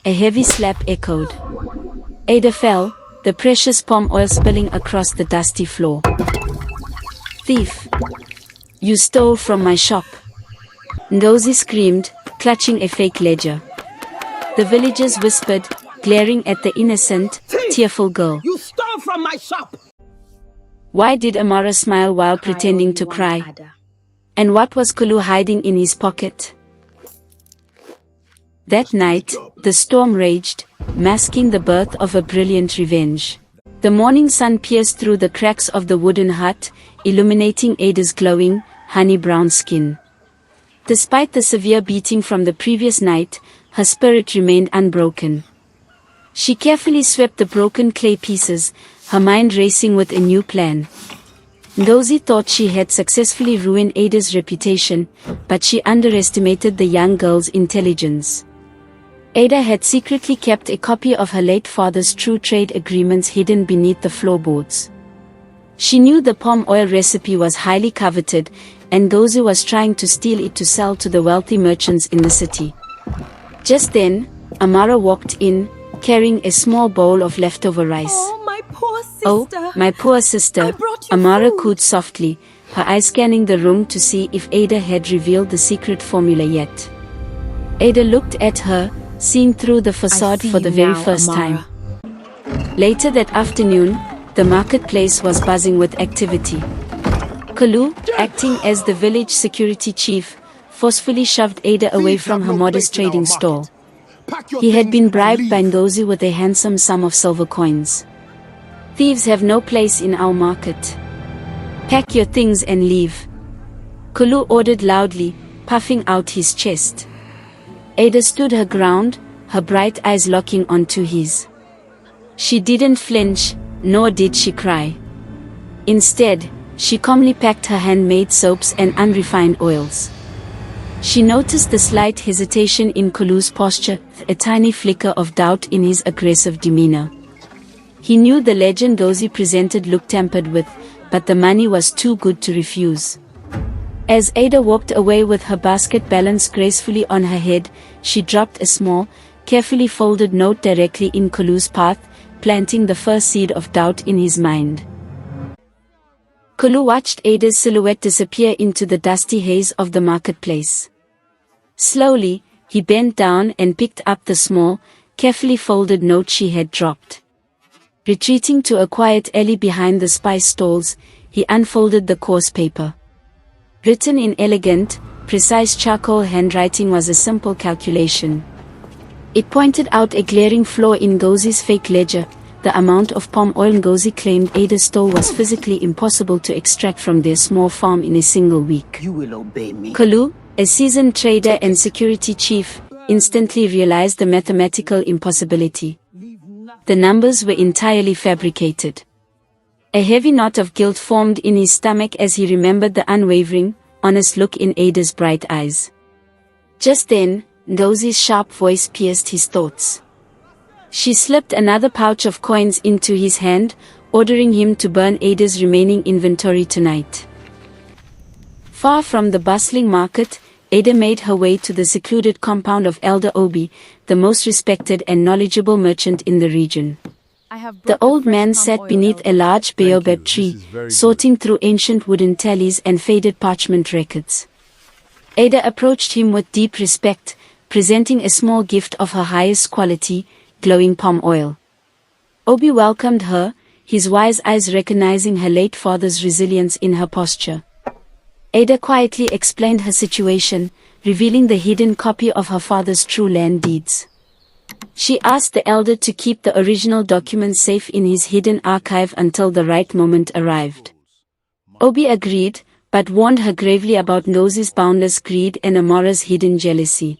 A heavy slap echoed. Ada fell, the precious palm oil spilling across the dusty floor. "Thief! You stole from my shop!" Ngozi screamed, clutching a fake ledger. The villagers whispered, glaring at the innocent, tearful girl. "You stole from my shop!" Why did Amara smile while pretending to cry? And what was Kulu hiding in his pocket? That night, the storm raged, masking the birth of a brilliant revenge. The morning sun pierced through the cracks of the wooden hut, illuminating Ada's glowing, honey-brown skin. Despite the severe beating from the previous night, her spirit remained unbroken. She carefully swept the broken clay pieces, her mind racing with a new plan. Ngozi thought she had successfully ruined Ada's reputation, but she underestimated the young girl's intelligence. Ada had secretly kept a copy of her late father's true trade agreements hidden beneath the floorboards. She knew the palm oil recipe was highly coveted, and Ngozi was trying to steal it to sell to the wealthy merchants in the city. Just then, Amara walked in, carrying a small bowl of leftover rice. "Oh, my poor sister! "Oh, my poor sister," I brought you Amara food. cooed softly, her eyes scanning the room to see if Ada had revealed the secret formula yet. Ada looked at her, seeing through the facade for the very first time. Later that afternoon, the marketplace was buzzing with activity. Kulu, acting as the village security chief, forcefully shoved Ada away from her modest trading stall. He had been bribed by Ngozi with a handsome sum of silver coins. "Thieves have no place in our market. Pack your things and leave," Kulu ordered loudly, puffing out his chest. Ada stood her ground, her bright eyes locking onto his. She didn't flinch, nor did she cry. Instead, she calmly packed her handmade soaps and unrefined oils. She noticed the slight hesitation in Kulu's posture, a tiny flicker of doubt in his aggressive demeanor. He knew the legend Ngozi presented looked tampered with, but the money was too good to refuse. As Ada walked away with her basket balanced gracefully on her head, she dropped a small, carefully folded note directly in Kulu's path, planting the first seed of doubt in his mind. Kulu watched Ada's silhouette disappear into the dusty haze of the marketplace. Slowly, he bent down and picked up the small, carefully folded note she had dropped. Retreating to a quiet alley behind the spice stalls, he unfolded the coarse paper. Written in elegant, precise charcoal handwriting was a simple calculation. It pointed out a glaring flaw in Ngozi's fake ledger. The amount of palm oil Ngozi claimed Ada stole was physically impossible to extract from their small farm in a single week. "You will obey me." Kulu, a seasoned trader and security chief, instantly realized the mathematical impossibility. The numbers were entirely fabricated. A heavy knot of guilt formed in his stomach as he remembered the unwavering, honest look in Ada's bright eyes. Just then, Ngozi's sharp voice pierced his thoughts. She slipped another pouch of coins into his hand, ordering him to burn Ada's remaining inventory tonight. Far from the bustling market, Ada made her way to the secluded compound of Elder Obi, the most respected and knowledgeable merchant in the region. The old man sat beneath a large baobab tree, sorting through ancient wooden tallies and faded parchment records. Ada approached him with deep respect, presenting a small gift of her highest quality, glowing palm oil. Obi welcomed her, his wise eyes recognizing her late father's resilience in her posture. Ada quietly explained her situation, revealing the hidden copy of her father's true land deeds. She asked the elder to keep the original documents safe in his hidden archive until the right moment arrived. Obi agreed, but warned her gravely about Ngozi's boundless greed and Amara's hidden jealousy.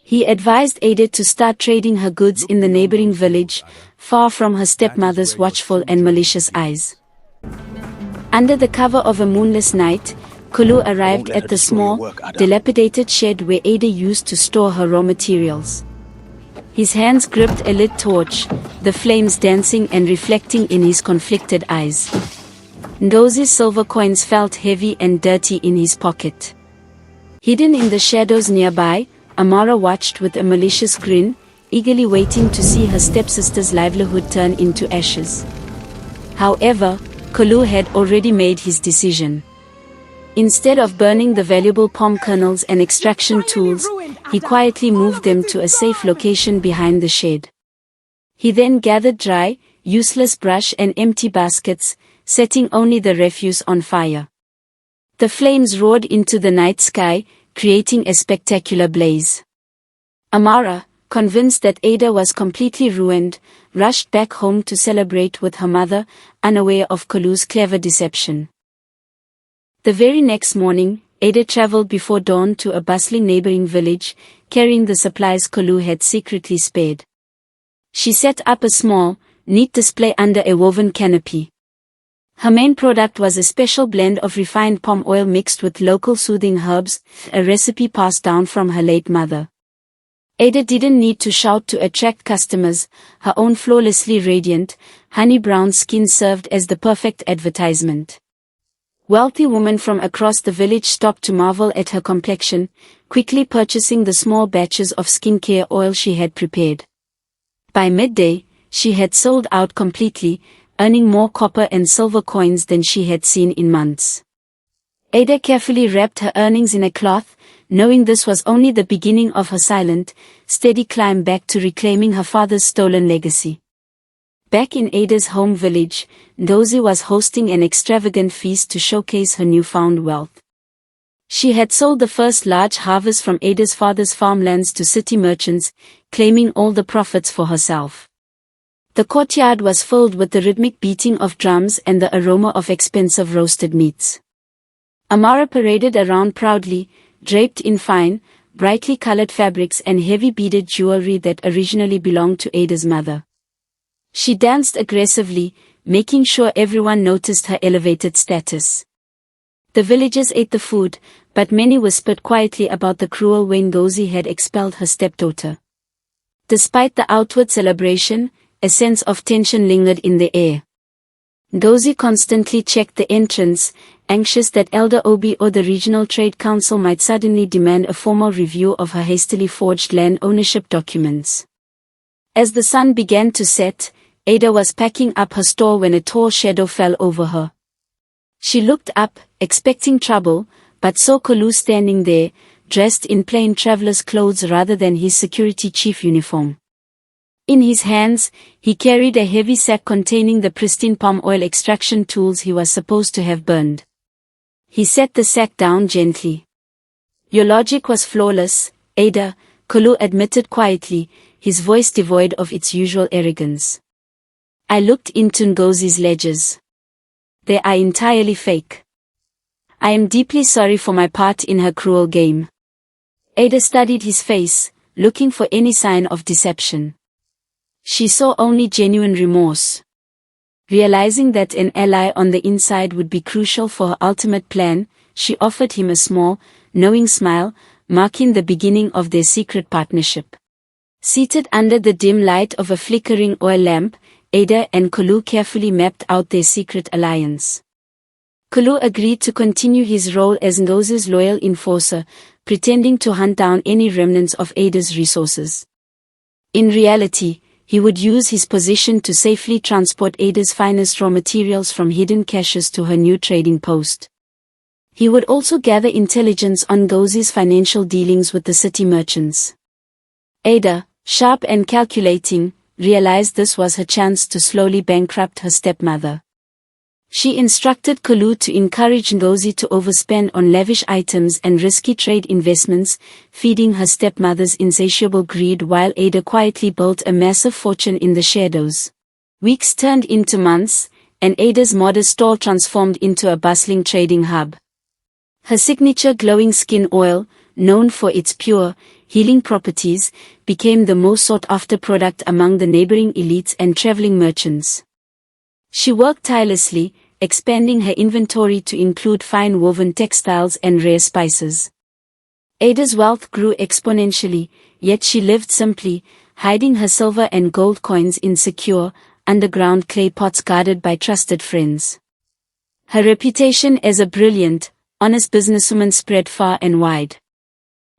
He advised Ada to start trading her goods in the neighboring village, far from her stepmother's watchful and malicious eyes. Under the cover of a moonless night, Kulu arrived at the small, dilapidated shed where Ada used to store her raw materials. His hands gripped a lit torch, the flames dancing and reflecting in his conflicted eyes. Ngozi's silver coins felt heavy and dirty in his pocket. Hidden in the shadows nearby, Amara watched with a malicious grin, eagerly waiting to see her stepsister's livelihood turn into ashes. However, Kolu had already made his decision. Instead of burning the valuable palm kernels and extraction tools, he quietly moved them to a safe location behind the shed. He then gathered dry, useless brush and empty baskets, setting only the refuse on fire. The flames roared into the night sky, creating a spectacular blaze. Amara, convinced that Ada was completely ruined, rushed back home to celebrate with her mother, unaware of Kolu's clever deception. The very next morning, Ada traveled before dawn to a bustling neighboring village, carrying the supplies Kolu had secretly spared. She set up a small, neat display under a woven canopy. Her main product was a special blend of refined palm oil mixed with local soothing herbs, a recipe passed down from her late mother. Ada didn't need to shout to attract customers, her own flawlessly radiant, honey-brown skin served as the perfect advertisement. Wealthy women from across the village stopped to marvel at her complexion, quickly purchasing the small batches of skincare oil she had prepared. By midday, she had sold out completely, earning more copper and silver coins than she had seen in months. Ada carefully wrapped her earnings in a cloth, knowing this was only the beginning of her silent, steady climb back to reclaiming her father's stolen legacy. Back in Ada's home village, Ngozi was hosting an extravagant feast to showcase her newfound wealth. She had sold the first large harvest from Ada's father's farmlands to city merchants, claiming all the profits for herself. The courtyard was filled with the rhythmic beating of drums and the aroma of expensive roasted meats. Amara paraded around proudly, draped in fine, brightly colored fabrics and heavy beaded jewelry that originally belonged to Ada's mother. She danced aggressively, making sure everyone noticed her elevated status. The villagers ate the food, but many whispered quietly about the cruel way Ngozi had expelled her stepdaughter. Despite the outward celebration, a sense of tension lingered in the air. Ngozi constantly checked the entrance, anxious that Elder Obi or the Regional Trade Council might suddenly demand a formal review of her hastily forged land ownership documents. As the sun began to set, Ada was packing up her store when a tall shadow fell over her. She looked up, expecting trouble, but saw Kolu standing there, dressed in plain traveler's clothes rather than his security chief uniform. In his hands, he carried a heavy sack containing the pristine palm oil extraction tools he was supposed to have burned. He set the sack down gently. "Your logic was flawless, Ada," Kolu admitted quietly, his voice devoid of its usual arrogance. "I looked into Ngozi's ledgers. They are entirely fake. I am deeply sorry for my part in her cruel game." Ada studied his face, looking for any sign of deception. She saw only genuine remorse. Realizing that an ally on the inside would be crucial for her ultimate plan, she offered him a small, knowing smile, marking the beginning of their secret partnership. Seated under the dim light of a flickering oil lamp, Ada and Kolu carefully mapped out their secret alliance. Kolu agreed to continue his role as Ngozi's loyal enforcer, pretending to hunt down any remnants of Ada's resources. In reality, he would use his position to safely transport Ada's finest raw materials from hidden caches to her new trading post. He would also gather intelligence on Ngozi's financial dealings with the city merchants. Ada, sharp and calculating, realized this was her chance to slowly bankrupt her stepmother. She instructed Kolu to encourage Ngozi to overspend on lavish items and risky trade investments, feeding her stepmother's insatiable greed while Ada quietly built a massive fortune in the shadows. Weeks turned into months, and Ada's modest store transformed into a bustling trading hub. Her signature glowing skin oil, known for its pure, healing properties, became the most sought-after product among the neighboring elites and traveling merchants. She worked tirelessly, expanding her inventory to include fine woven textiles and rare spices. Ada's wealth grew exponentially, yet she lived simply, hiding her silver and gold coins in secure, underground clay pots guarded by trusted friends. Her reputation as a brilliant, honest businesswoman spread far and wide.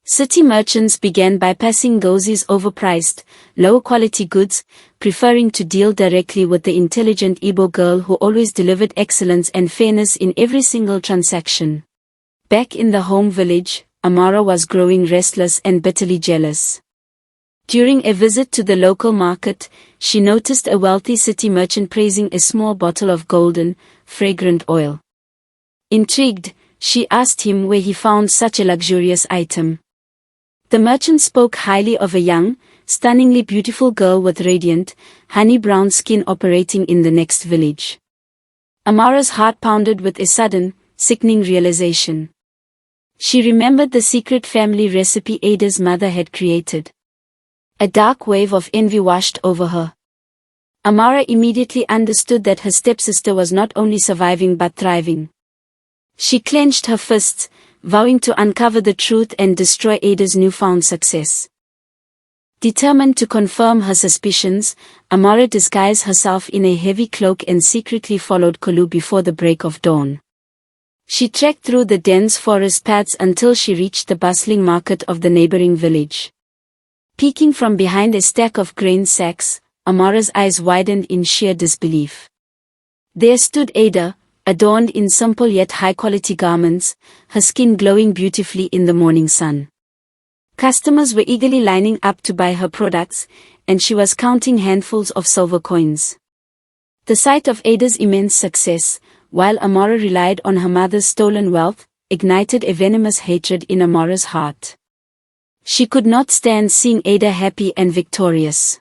City merchants began bypassing Ngozi's overpriced, low-quality goods, preferring to deal directly with the intelligent Igbo girl who always delivered excellence and fairness in every single transaction. Back in the home village, Amara was growing restless and bitterly jealous. During a visit to the local market, she noticed a wealthy city merchant praising a small bottle of golden, fragrant oil. Intrigued, she asked him where he found such a luxurious item. The merchant spoke highly of a young, stunningly beautiful girl with radiant, honey-brown skin operating in the next village. Amara's heart pounded with a sudden, sickening realization. She remembered the secret family recipe Ada's mother had created. A dark wave of envy washed over her. Amara immediately understood that her stepsister was not only surviving but thriving. She clenched her fists, vowing to uncover the truth and destroy Ada's newfound success. Determined to confirm her suspicions, Amara disguised herself in a heavy cloak and secretly followed Kulu before the break of dawn. She trekked through the dense forest paths until she reached the bustling market of the neighboring village. Peeking from behind a stack of grain sacks, Amara's eyes widened in sheer disbelief. There stood Ada, adorned in simple yet high-quality garments, her skin glowing beautifully in the morning sun. Customers were eagerly lining up to buy her products, and she was counting handfuls of silver coins. The sight of Ada's immense success, while Amara relied on her mother's stolen wealth, ignited a venomous hatred in Amara's heart. She could not stand seeing Ada happy and victorious.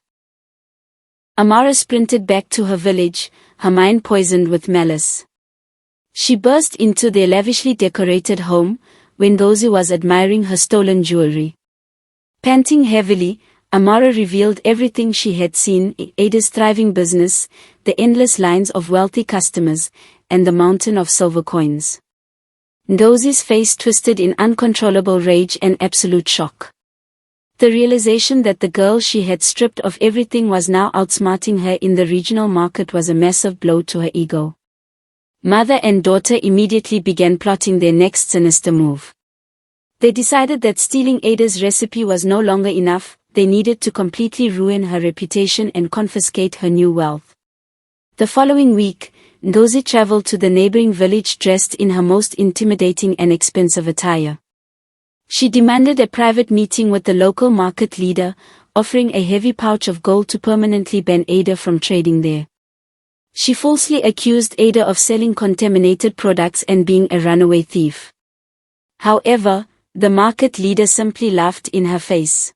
Amara sprinted back to her village, her mind poisoned with malice. She burst into their lavishly decorated home, when Ngozi was admiring her stolen jewelry. Panting heavily, Amara revealed everything she had seen: Ada's thriving business, the endless lines of wealthy customers, and the mountain of silver coins. Ngozi's face twisted in uncontrollable rage and absolute shock. The realization that the girl she had stripped of everything was now outsmarting her in the regional market was a massive blow to her ego. Mother and daughter immediately began plotting their next sinister move. They decided that stealing Ada's recipe was no longer enough, they needed to completely ruin her reputation and confiscate her new wealth. The following week, Ngozi traveled to the neighboring village dressed in her most intimidating and expensive attire. She demanded a private meeting with the local market leader, offering a heavy pouch of gold to permanently ban Ada from trading there. She falsely accused Ada of selling contaminated products and being a runaway thief. However, the market leader simply laughed in her face.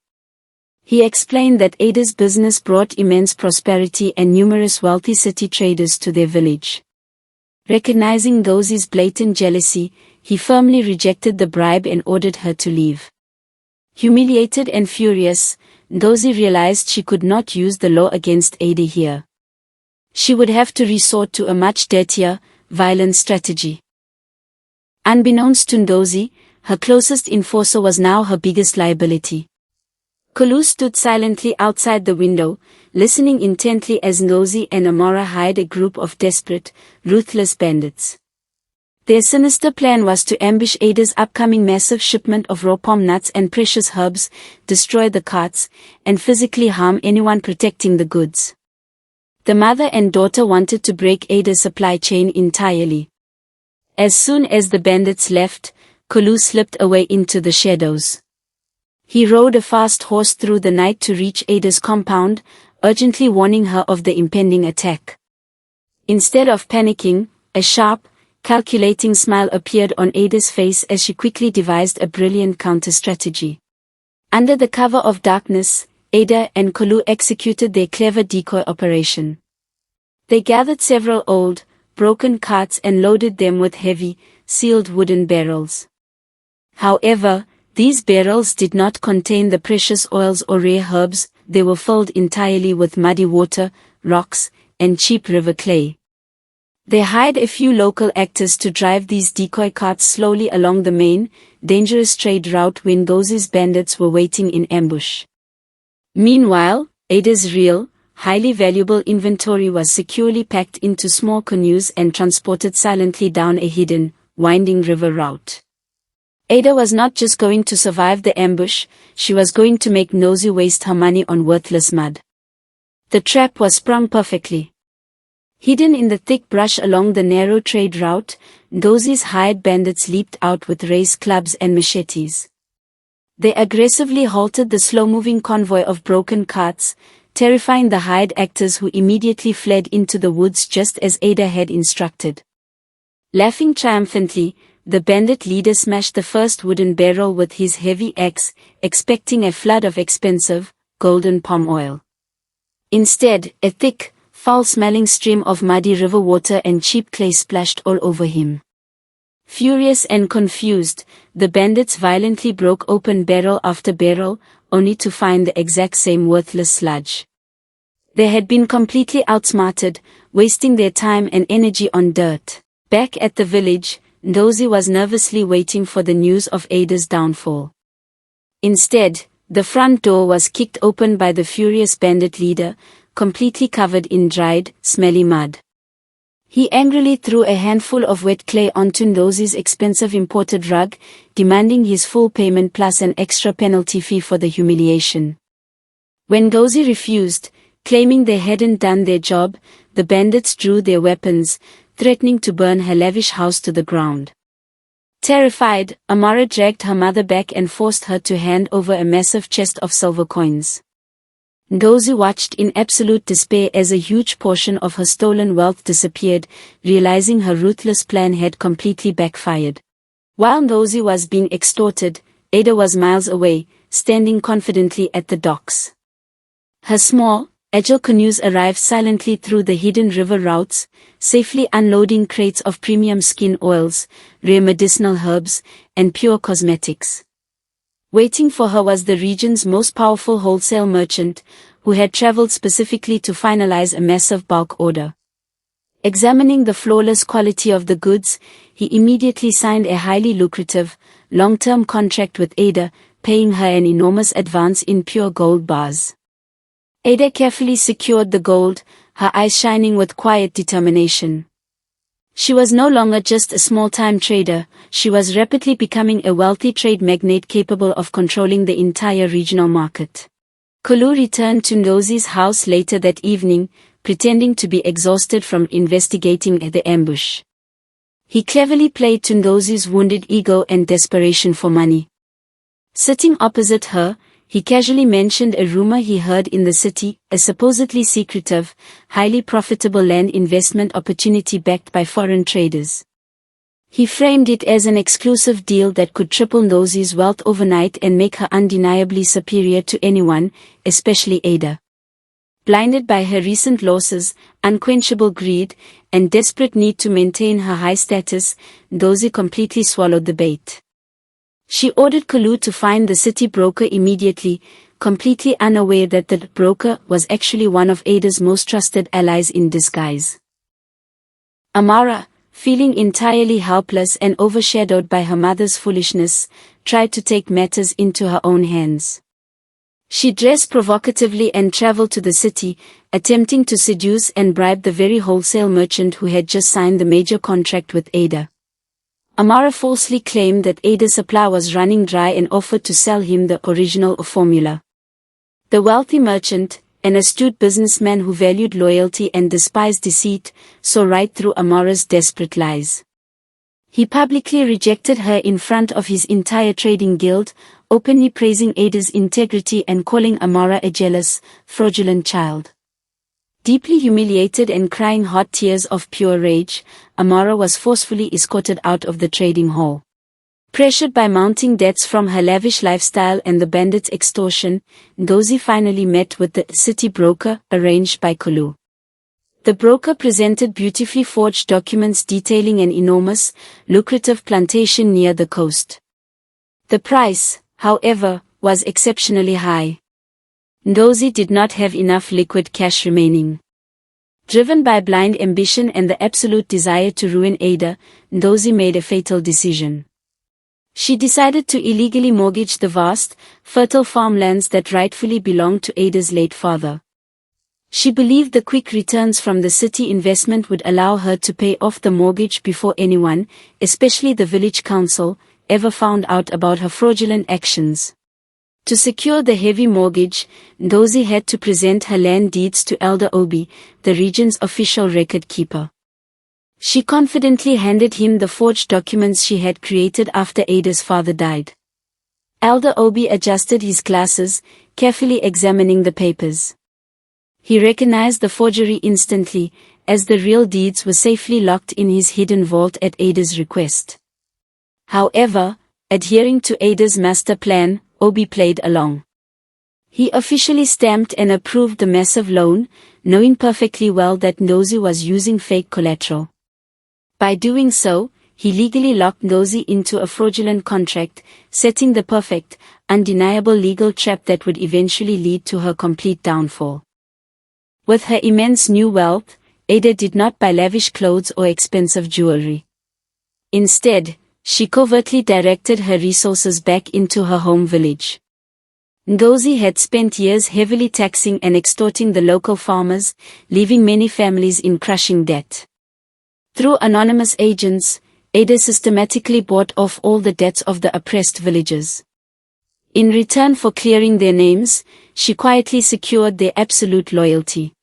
He explained that Ada's business brought immense prosperity and numerous wealthy city traders to their village. Recognizing Ngozi's blatant jealousy, he firmly rejected the bribe and ordered her to leave. Humiliated and furious, Ngozi realized she could not use the law against Ada here. She would have to resort to a much dirtier, violent strategy. Unbeknownst to Ngozi, her closest enforcer was now her biggest liability. Kulu stood silently outside the window, listening intently as Ngozi and Amara hired a group of desperate, ruthless bandits. Their sinister plan was to ambush Ada's upcoming massive shipment of raw palm nuts and precious herbs, destroy the carts, and physically harm anyone protecting the goods. The mother and daughter wanted to break Ada's supply chain entirely. As soon as the bandits left, Kulu slipped away into the shadows. He rode a fast horse through the night to reach Ada's compound, urgently warning her of the impending attack. Instead of panicking, a sharp, calculating smile appeared on Ada's face as she quickly devised a brilliant counter-strategy. Under the cover of darkness, Ada and Kulu executed their clever decoy operation. They gathered several old, broken carts and loaded them with heavy, sealed wooden barrels. However, these barrels did not contain the precious oils or rare herbs, they were filled entirely with muddy water, rocks, and cheap river clay. They hired a few local actors to drive these decoy carts slowly along the main, dangerous trade route when Ngozi's bandits were waiting in ambush. Meanwhile, Ada's real, highly valuable inventory was securely packed into small canoes and transported silently down a hidden, winding river route. Ada was not just going to survive the ambush, she was going to make Ngozi waste her money on worthless mud. The trap was sprung perfectly. Hidden in the thick brush along the narrow trade route, Ngozi's hired bandits leaped out with raised clubs and machetes. They aggressively halted the slow-moving convoy of broken carts, terrifying the hired actors who immediately fled into the woods just as Ada had instructed. Laughing triumphantly, the bandit leader smashed the first wooden barrel with his heavy axe, expecting a flood of expensive, golden palm oil. Instead, a thick, foul-smelling stream of muddy river water and cheap clay splashed all over him. Furious and confused, the bandits violently broke open barrel after barrel, only to find the exact same worthless sludge. They had been completely outsmarted, wasting their time and energy on dirt. Back at the village, Ngozi was nervously waiting for the news of Ada's downfall. Instead, the front door was kicked open by the furious bandit leader, completely covered in dried, smelly mud. He angrily threw a handful of wet clay onto Ngozi's expensive imported rug, demanding his full payment plus an extra penalty fee for the humiliation. When Ngozi refused, claiming they hadn't done their job, the bandits drew their weapons, threatening to burn her lavish house to the ground. Terrified, Amara dragged her mother back and forced her to hand over a massive chest of silver coins. Ngozi watched in absolute despair as a huge portion of her stolen wealth disappeared, realizing her ruthless plan had completely backfired. While Ngozi was being extorted, Ada was miles away, standing confidently at the docks. Her small, agile canoes arrived silently through the hidden river routes, safely unloading crates of premium skin oils, rare medicinal herbs, and pure cosmetics. Waiting for her was the region's most powerful wholesale merchant, who had traveled specifically to finalize a massive bulk order. Examining the flawless quality of the goods, he immediately signed a highly lucrative, long-term contract with Ada, paying her an enormous advance in pure gold bars. Ada carefully secured the gold, her eyes shining with quiet determination. She was no longer just a small-time trader, she was rapidly becoming a wealthy trade magnate capable of controlling the entire regional market. Kulu returned to Ngozi's house later that evening, pretending to be exhausted from investigating the ambush. He cleverly played to Ngozi's wounded ego and desperation for money. Sitting opposite her, he casually mentioned a rumor he heard in the city, a supposedly secretive, highly profitable land investment opportunity backed by foreign traders. He framed it as an exclusive deal that could triple Ngozi's wealth overnight and make her undeniably superior to anyone, especially Ada. Blinded by her recent losses, unquenchable greed, and desperate need to maintain her high status, Ngozi completely swallowed the bait. She ordered Kulu to find the city broker immediately, completely unaware that the broker was actually one of Ada's most trusted allies in disguise. Amara, feeling entirely helpless and overshadowed by her mother's foolishness, tried to take matters into her own hands. She dressed provocatively and traveled to the city, attempting to seduce and bribe the very wholesale merchant who had just signed the major contract with Ada. Amara falsely claimed that Ada's supply was running dry and offered to sell him the original formula. The wealthy merchant, an astute businessman who valued loyalty and despised deceit, saw right through Amara's desperate lies. He publicly rejected her in front of his entire trading guild, openly praising Ada's integrity and calling Amara a jealous, fraudulent child. Deeply humiliated and crying hot tears of pure rage, Amara was forcefully escorted out of the trading hall. Pressured by mounting debts from her lavish lifestyle and the bandits' extortion, Ngozi finally met with the city broker, arranged by Kulu. The broker presented beautifully forged documents detailing an enormous, lucrative plantation near the coast. The price, however, was exceptionally high. Ngozi did not have enough liquid cash remaining. Driven by blind ambition and the absolute desire to ruin Ada, Ngozi made a fatal decision. She decided to illegally mortgage the vast, fertile farmlands that rightfully belonged to Ada's late father. She believed the quick returns from the city investment would allow her to pay off the mortgage before anyone, especially the village council, ever found out about her fraudulent actions. To secure the heavy mortgage, Ngozi had to present her land deeds to Elder Obi, the region's official record keeper. She confidently handed him the forged documents she had created after Ada's father died. Elder Obi adjusted his glasses, carefully examining the papers. He recognized the forgery instantly, as the real deeds were safely locked in his hidden vault at Ada's request. However, adhering to Ada's master plan, Obi played along. He officially stamped and approved the massive loan, knowing perfectly well that Ngozi was using fake collateral. By doing so, he legally locked Ngozi into a fraudulent contract, setting the perfect, undeniable legal trap that would eventually lead to her complete downfall. With her immense new wealth, Ada did not buy lavish clothes or expensive jewelry. Instead, she covertly directed her resources back into her home village. Ngozi had spent years heavily taxing and extorting the local farmers, leaving many families in crushing debt. Through anonymous agents, Ada systematically bought off all the debts of the oppressed villagers. In return for clearing their names, she quietly secured their absolute loyalty.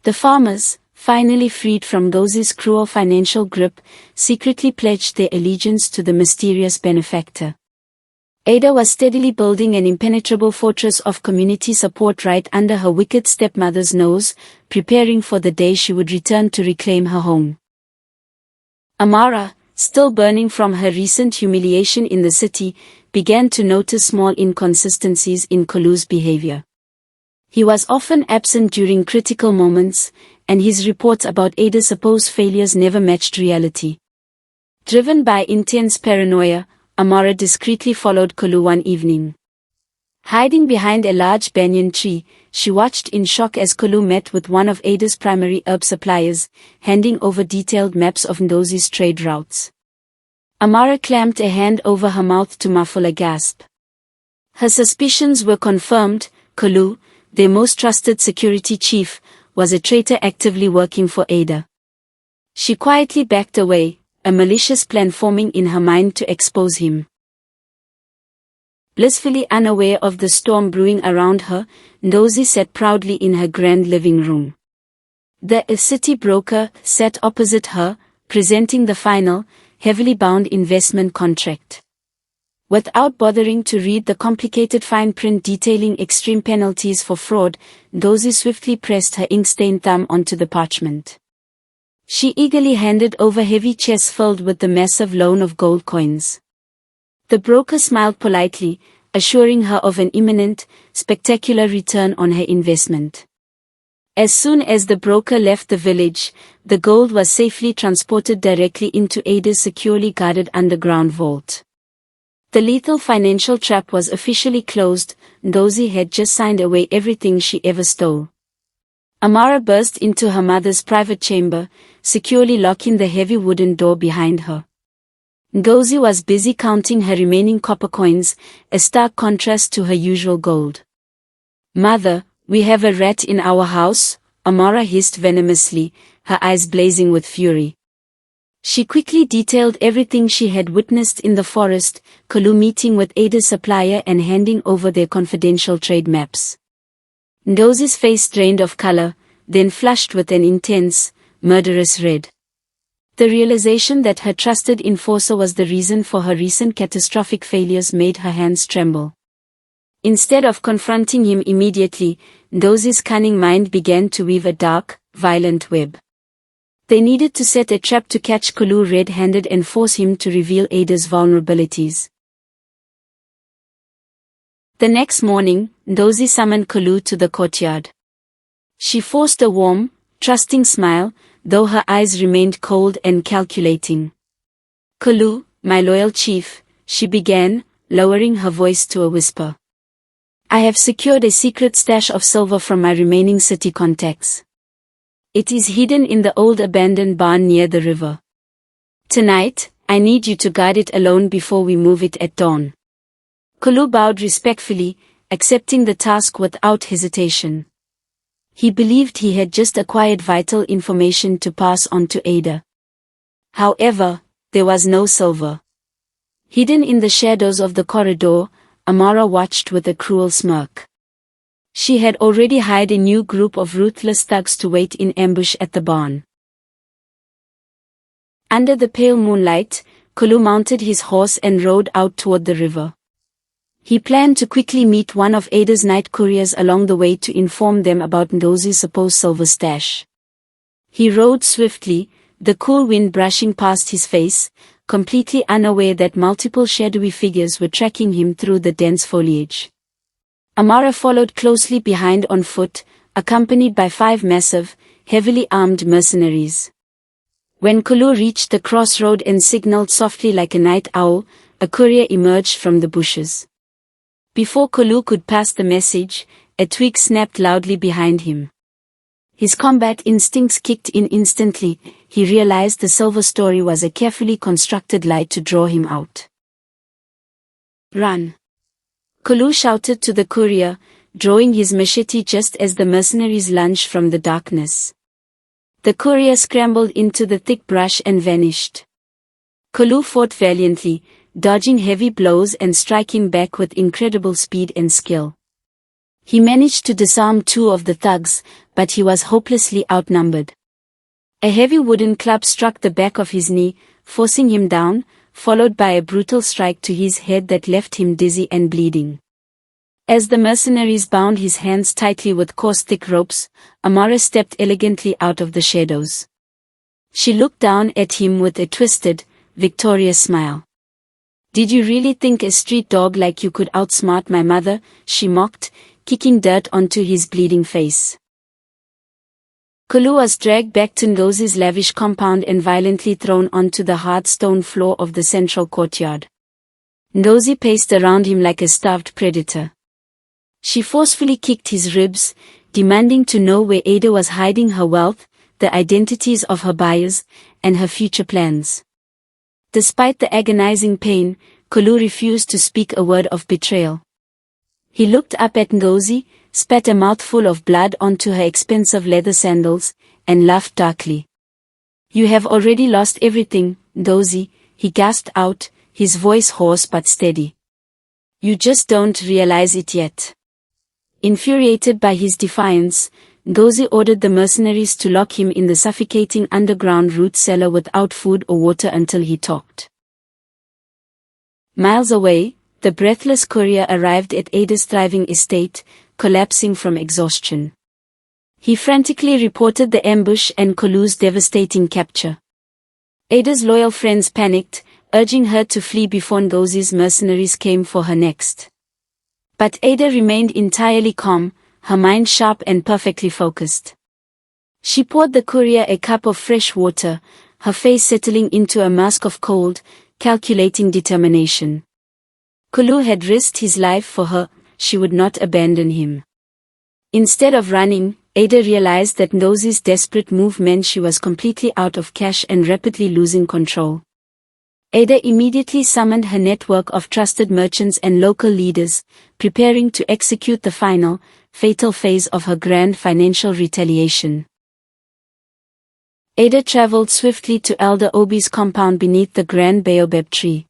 The farmers, finally freed from Ngozi's cruel financial grip, secretly pledged their allegiance to the mysterious benefactor. Ada was steadily building an impenetrable fortress of community support right under her wicked stepmother's nose, preparing for the day she would return to reclaim her home. Amara, still burning from her recent humiliation in the city, began to notice small inconsistencies in Kulu's behavior. He was often absent during critical moments, and his reports about Ada's supposed failures never matched reality. Driven by intense paranoia, Amara discreetly followed Kulu one evening. Hiding behind a large banyan tree, she watched in shock as Kulu met with one of Ada's primary herb suppliers, handing over detailed maps of Ngozi's trade routes. Amara clamped a hand over her mouth to muffle a gasp. Her suspicions were confirmed. Kulu, their most trusted security chief, was a traitor actively working for Ada. She quietly backed away, a malicious plan forming in her mind to expose him. Blissfully unaware of the storm brewing around her, Ngozi sat proudly in her grand living room. The city broker sat opposite her, presenting the final, heavily bound investment contract. Without bothering to read the complicated fine print detailing extreme penalties for fraud, Ngozi swiftly pressed her ink-stained thumb onto the parchment. She eagerly handed over heavy chests filled with the massive loan of gold coins. The broker smiled politely, assuring her of an imminent, spectacular return on her investment. As soon as the broker left the village, the gold was safely transported directly into Ada's securely guarded underground vault. The lethal financial trap was officially closed. Ngozi had just signed away everything she ever stole. Amara burst into her mother's private chamber, securely locking the heavy wooden door behind her. Ngozi was busy counting her remaining copper coins, a stark contrast to her usual gold. "Mother, we have a rat in our house," Amara hissed venomously, her eyes blazing with fury. She quickly detailed everything she had witnessed in the forest, Kulu meeting with Ada's supplier and handing over their confidential trade maps. Ngozi's face drained of color, then flushed with an intense, murderous red. The realization that her trusted enforcer was the reason for her recent catastrophic failures made her hands tremble. Instead of confronting him immediately, Ngozi's cunning mind began to weave a dark, violent web. They needed to set a trap to catch Kulu red-handed and force him to reveal Ada's vulnerabilities. The next morning, Ngozi summoned Kulu to the courtyard. She forced a warm, trusting smile, though her eyes remained cold and calculating. "Kulu, my loyal chief," she began, lowering her voice to a whisper. "I have secured a secret stash of silver from my remaining city contacts. It is hidden in the old abandoned barn near the river. Tonight, I need you to guard it alone before we move it at dawn." Kulu bowed respectfully, accepting the task without hesitation. He believed he had just acquired vital information to pass on to Ada. However, there was no silver. Hidden in the shadows of the corridor, Amara watched with a cruel smirk. She had already hired a new group of ruthless thugs to wait in ambush at the barn. Under the pale moonlight, Kulu mounted his horse and rode out toward the river. He planned to quickly meet one of Ada's night couriers along the way to inform them about Ngozi's supposed silver stash. He rode swiftly, the cool wind brushing past his face, completely unaware that multiple shadowy figures were tracking him through the dense foliage. Amara followed closely behind on foot, accompanied by 5 massive, heavily armed mercenaries. When Kulu reached the crossroad and signaled softly like a night owl, a courier emerged from the bushes. Before Kulu could pass the message, a twig snapped loudly behind him. His combat instincts kicked in instantly. He realized the silver story was a carefully constructed lie to draw him out. "Run!" Kulu shouted to the courier, drawing his machete just as the mercenaries lunged from the darkness. The courier scrambled into the thick brush and vanished. Kulu fought valiantly, dodging heavy blows and striking back with incredible speed and skill. He managed to disarm 2 of the thugs, but he was hopelessly outnumbered. A heavy wooden club struck the back of his knee, forcing him down, followed by a brutal strike to his head that left him dizzy and bleeding. As the mercenaries bound his hands tightly with coarse thick ropes, Amara stepped elegantly out of the shadows. She looked down at him with a twisted, victorious smile. "Did you really think a street dog like you could outsmart my mother?" she mocked, kicking dirt onto his bleeding face. Kulu was dragged back to Ngozi's lavish compound and violently thrown onto the hard stone floor of the central courtyard. Ngozi paced around him like a starved predator. She forcefully kicked his ribs, demanding to know where Ada was hiding her wealth, the identities of her buyers, and her future plans. Despite the agonizing pain, Kulu refused to speak a word of betrayal. He looked up at Ngozi, spat a mouthful of blood onto her expensive leather sandals, and laughed darkly. "You have already lost everything, Ngozi," he gasped out, his voice hoarse but steady. "You just don't realize it yet." Infuriated by his defiance, Ngozi ordered the mercenaries to lock him in the suffocating underground root cellar without food or water until he talked. Miles away, the breathless courier arrived at Ada's thriving estate, collapsing from exhaustion. He frantically reported the ambush and Kulu's devastating capture. Ada's loyal friends panicked, urging her to flee before Ngozi's mercenaries came for her next. But Ada remained entirely calm, her mind sharp and perfectly focused. She poured the courier a cup of fresh water, her face settling into a mask of cold, calculating determination. Kulu had risked his life for her, she would not abandon him. Instead of running, Ada realized that Ngozi's desperate move meant she was completely out of cash and rapidly losing control. Ada immediately summoned her network of trusted merchants and local leaders, preparing to execute the final, fatal phase of her grand financial retaliation. Ada traveled swiftly to Elder Obi's compound beneath the grand baobab tree.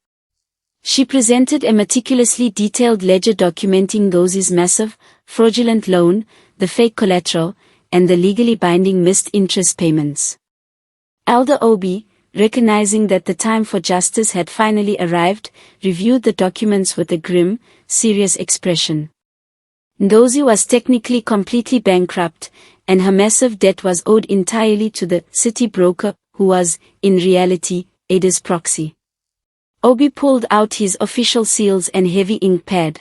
She presented a meticulously detailed ledger documenting Ngozi's massive, fraudulent loan, the fake collateral, and the legally binding missed interest payments. Elder Obi, recognizing that the time for justice had finally arrived, reviewed the documents with a grim, serious expression. Ngozi was technically completely bankrupt, and her massive debt was owed entirely to the city broker, who was, in reality, Ada's proxy. Obi pulled out his official seals and heavy ink pad.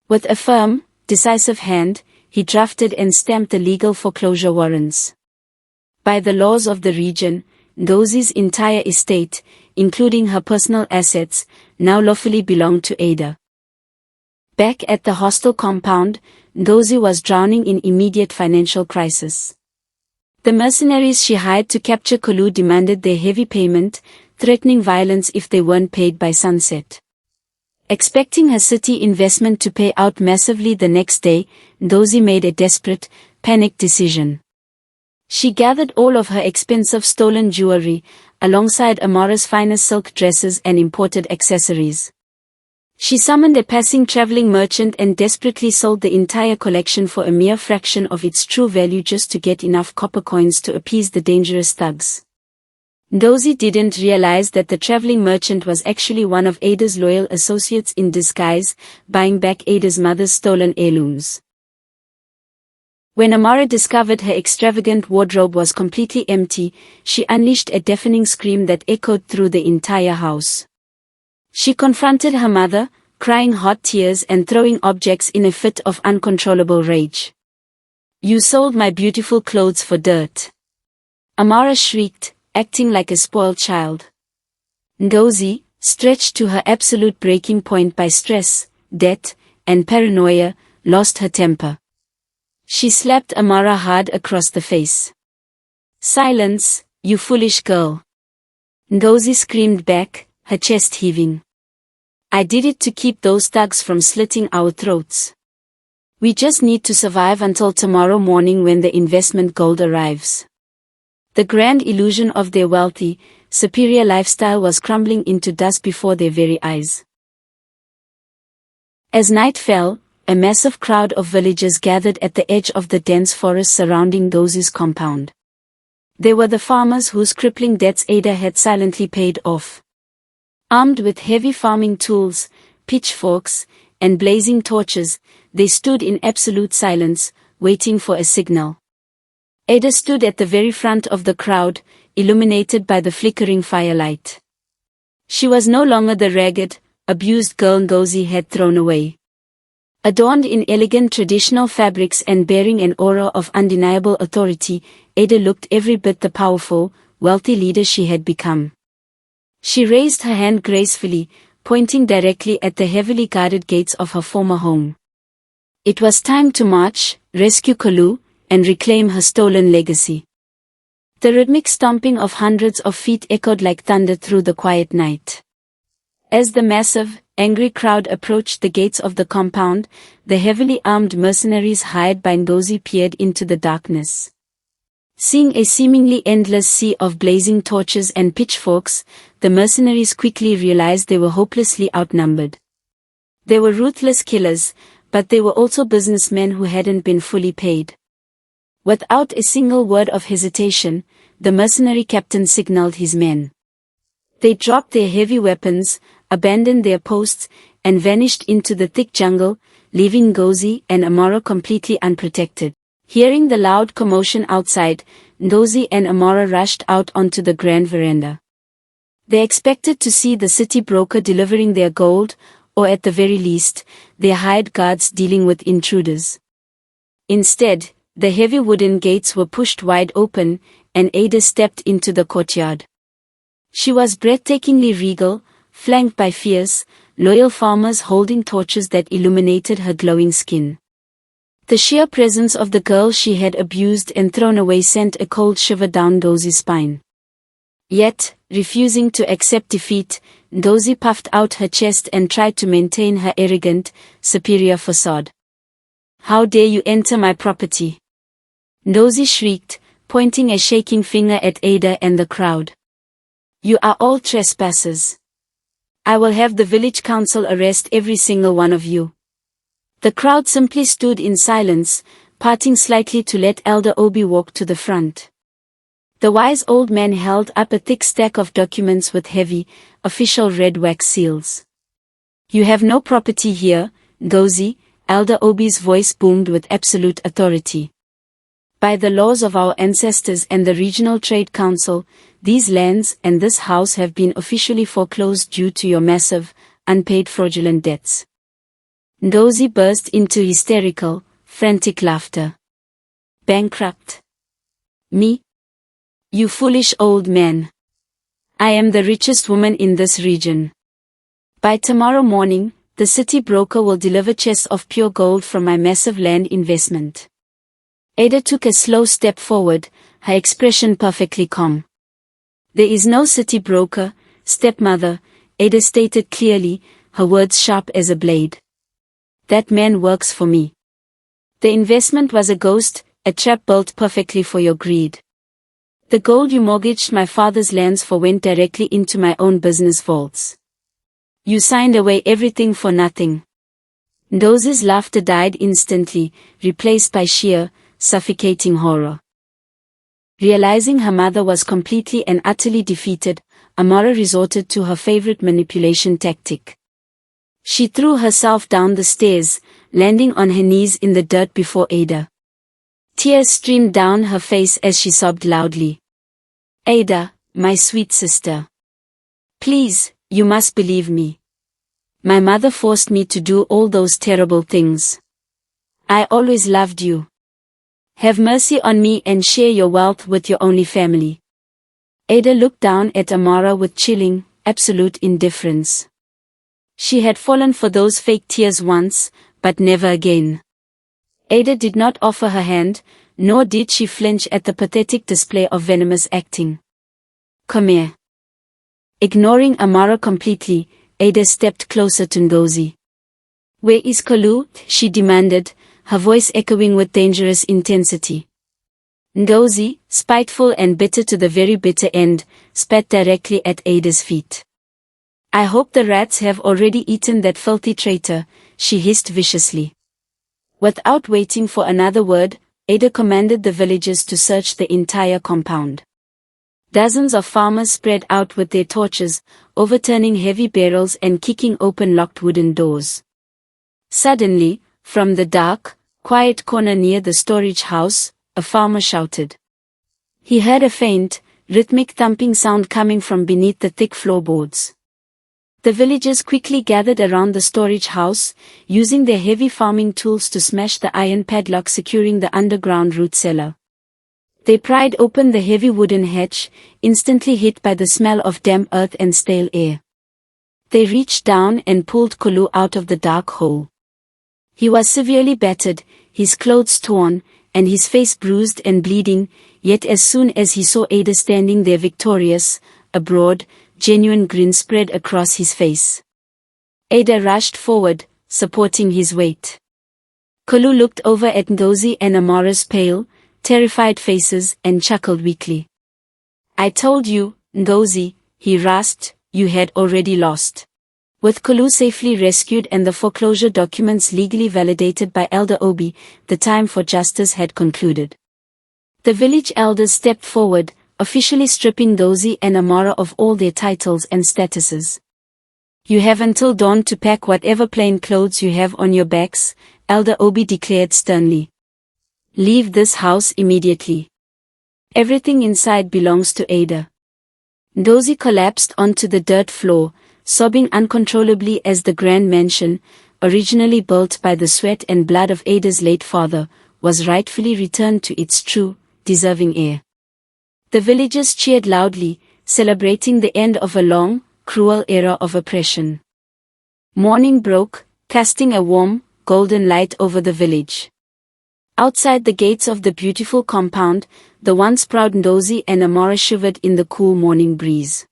With a firm, decisive hand, he drafted and stamped the legal foreclosure warrants. By the laws of the region, Ngozi's entire estate, including her personal assets, now lawfully belonged to Ada. Back at the hostel compound, Ngozi was drowning in immediate financial crisis. The mercenaries she hired to capture Kulu demanded their heavy payment, threatening violence if they weren't paid by sunset. Expecting her city investment to pay out massively the next day, Ngozi made a desperate, panicked decision. She gathered all of her expensive stolen jewelry, alongside Amara's finest silk dresses and imported accessories. She summoned a passing traveling merchant and desperately sold the entire collection for a mere fraction of its true value just to get enough copper coins to appease the dangerous thugs. Ngozi didn't realize that the traveling merchant was actually one of Ada's loyal associates in disguise, buying back Ada's mother's stolen heirlooms. When Amara discovered her extravagant wardrobe was completely empty, she unleashed a deafening scream that echoed through the entire house. She confronted her mother, crying hot tears and throwing objects in a fit of uncontrollable rage. "You sold my beautiful clothes for dirt!" Amara shrieked, acting like a spoiled child. Ngozi, stretched to her absolute breaking point by stress, debt, and paranoia, lost her temper. She slapped Amara hard across the face. "Silence, you foolish girl!" Ngozi screamed back, her chest heaving. "I did it to keep those thugs from slitting our throats. We just need to survive until tomorrow morning when the investment gold arrives." The grand illusion of their wealthy, superior lifestyle was crumbling into dust before their very eyes. As night fell, a massive crowd of villagers gathered at the edge of the dense forest surrounding Ngozi's compound. They were the farmers whose crippling debts Ada had silently paid off. Armed with heavy farming tools, pitchforks, and blazing torches, they stood in absolute silence, waiting for a signal. Ada stood at the very front of the crowd, illuminated by the flickering firelight. She was no longer the ragged, abused girl Ngozi had thrown away. Adorned in elegant traditional fabrics and bearing an aura of undeniable authority, Ada looked every bit the powerful, wealthy leader she had become. She raised her hand gracefully, pointing directly at the heavily guarded gates of her former home. It was time to march, rescue Kalu, and reclaim her stolen legacy. The rhythmic stomping of hundreds of feet echoed like thunder through the quiet night. As the massive, angry crowd approached the gates of the compound, the heavily armed mercenaries hired by Ngozi peered into the darkness. Seeing a seemingly endless sea of blazing torches and pitchforks, the mercenaries quickly realized they were hopelessly outnumbered. They were ruthless killers, but they were also businessmen who hadn't been fully paid. Without a single word of hesitation, the mercenary captain signaled his men. They dropped their heavy weapons, abandoned their posts, and vanished into the thick jungle, leaving Ngozi and Amara completely unprotected. Hearing the loud commotion outside, Ngozi and Amara rushed out onto the grand veranda. They expected to see the city broker delivering their gold, or at the very least, their hired guards dealing with intruders. Instead, the heavy wooden gates were pushed wide open, and Ada stepped into the courtyard. She was breathtakingly regal, flanked by fierce, loyal farmers holding torches that illuminated her glowing skin. The sheer presence of the girl she had abused and thrown away sent a cold shiver down Ngozi's spine. Yet, refusing to accept defeat, Ngozi puffed out her chest and tried to maintain her arrogant, superior facade. "How dare you enter my property?" Ngozi shrieked, pointing a shaking finger at Ada and the crowd. "You are all trespassers. I will have the village council arrest every single one of you." The crowd simply stood in silence, parting slightly to let Elder Obi walk to the front. The wise old man held up a thick stack of documents with heavy, official red wax seals. "You have no property here, Ngozi," Elder Obi's voice boomed with absolute authority. "By the laws of our ancestors and the Regional Trade Council, these lands and this house have been officially foreclosed due to your massive, unpaid fraudulent debts." Ngozi burst into hysterical, frantic laughter. "Bankrupt? Me? You foolish old man. I am the richest woman in this region. By tomorrow morning, the city broker will deliver chests of pure gold from my massive land investment." Ada took a slow step forward, her expression perfectly calm. "There is no city broker, stepmother," Ada stated clearly, her words sharp as a blade. "That man works for me. The investment was a ghost, a trap built perfectly for your greed." The gold you mortgaged my father's lands for went directly into my own business vaults. You signed away everything for nothing. Ngozi's laughter died instantly, replaced by sheer, suffocating horror. Realizing her mother was completely and utterly defeated, Amara resorted to her favorite manipulation tactic. She threw herself down the stairs, landing on her knees in the dirt before Ada. Tears streamed down her face as she sobbed loudly. Ada, my sweet sister. Please, you must believe me. My mother forced me to do all those terrible things. I always loved you. Have mercy on me and share your wealth with your only family. Ada looked down at Amara with chilling, absolute indifference. She had fallen for those fake tears once, but never again. Ada did not offer her hand, nor did she flinch at the pathetic display of venomous acting. Come here. Ignoring Amara completely, Ada stepped closer to Ngozi. Where is Kolu? She demanded, her voice echoing with dangerous intensity. Ngozi, spiteful and bitter to the very bitter end, spat directly at Ada's feet. I hope the rats have already eaten that filthy traitor, she hissed viciously. Without waiting for another word, Ada commanded the villagers to search the entire compound. Dozens of farmers spread out with their torches, overturning heavy barrels and kicking open locked wooden doors. Suddenly, from the dark, quiet corner near the storage house, a farmer shouted. He heard a faint, rhythmic thumping sound coming from beneath the thick floorboards. The villagers quickly gathered around the storage house, using their heavy farming tools to smash the iron padlock securing the underground root cellar. They pried open the heavy wooden hatch, instantly hit by the smell of damp earth and stale air. They reached down and pulled Kolu out of the dark hole. He was severely battered, his clothes torn, and his face bruised and bleeding, yet as soon as he saw Ada standing there victorious, a broad, genuine grin spread across his face. Ada rushed forward, supporting his weight. Kolu looked over at Ngozi and Amara's pale, terrified faces and chuckled weakly. I told you, Ngozi, he rasped, you had already lost. With Kolu safely rescued and the foreclosure documents legally validated by Elder Obi, the time for justice had concluded. The village elders stepped forward, officially stripping Ngozi and Amara of all their titles and statuses. You have until dawn to pack whatever plain clothes you have on your backs, Elder Obi declared sternly. Leave this house immediately. Everything inside belongs to Ada. Ngozi collapsed onto the dirt floor, sobbing uncontrollably as the grand mansion, originally built by the sweat and blood of Ada's late father, was rightfully returned to its true, deserving heir. The villagers cheered loudly, celebrating the end of a long, cruel era of oppression. Morning broke, casting a warm, golden light over the village. Outside the gates of the beautiful compound, the once proud Ngozi and Amara shivered in the cool morning breeze.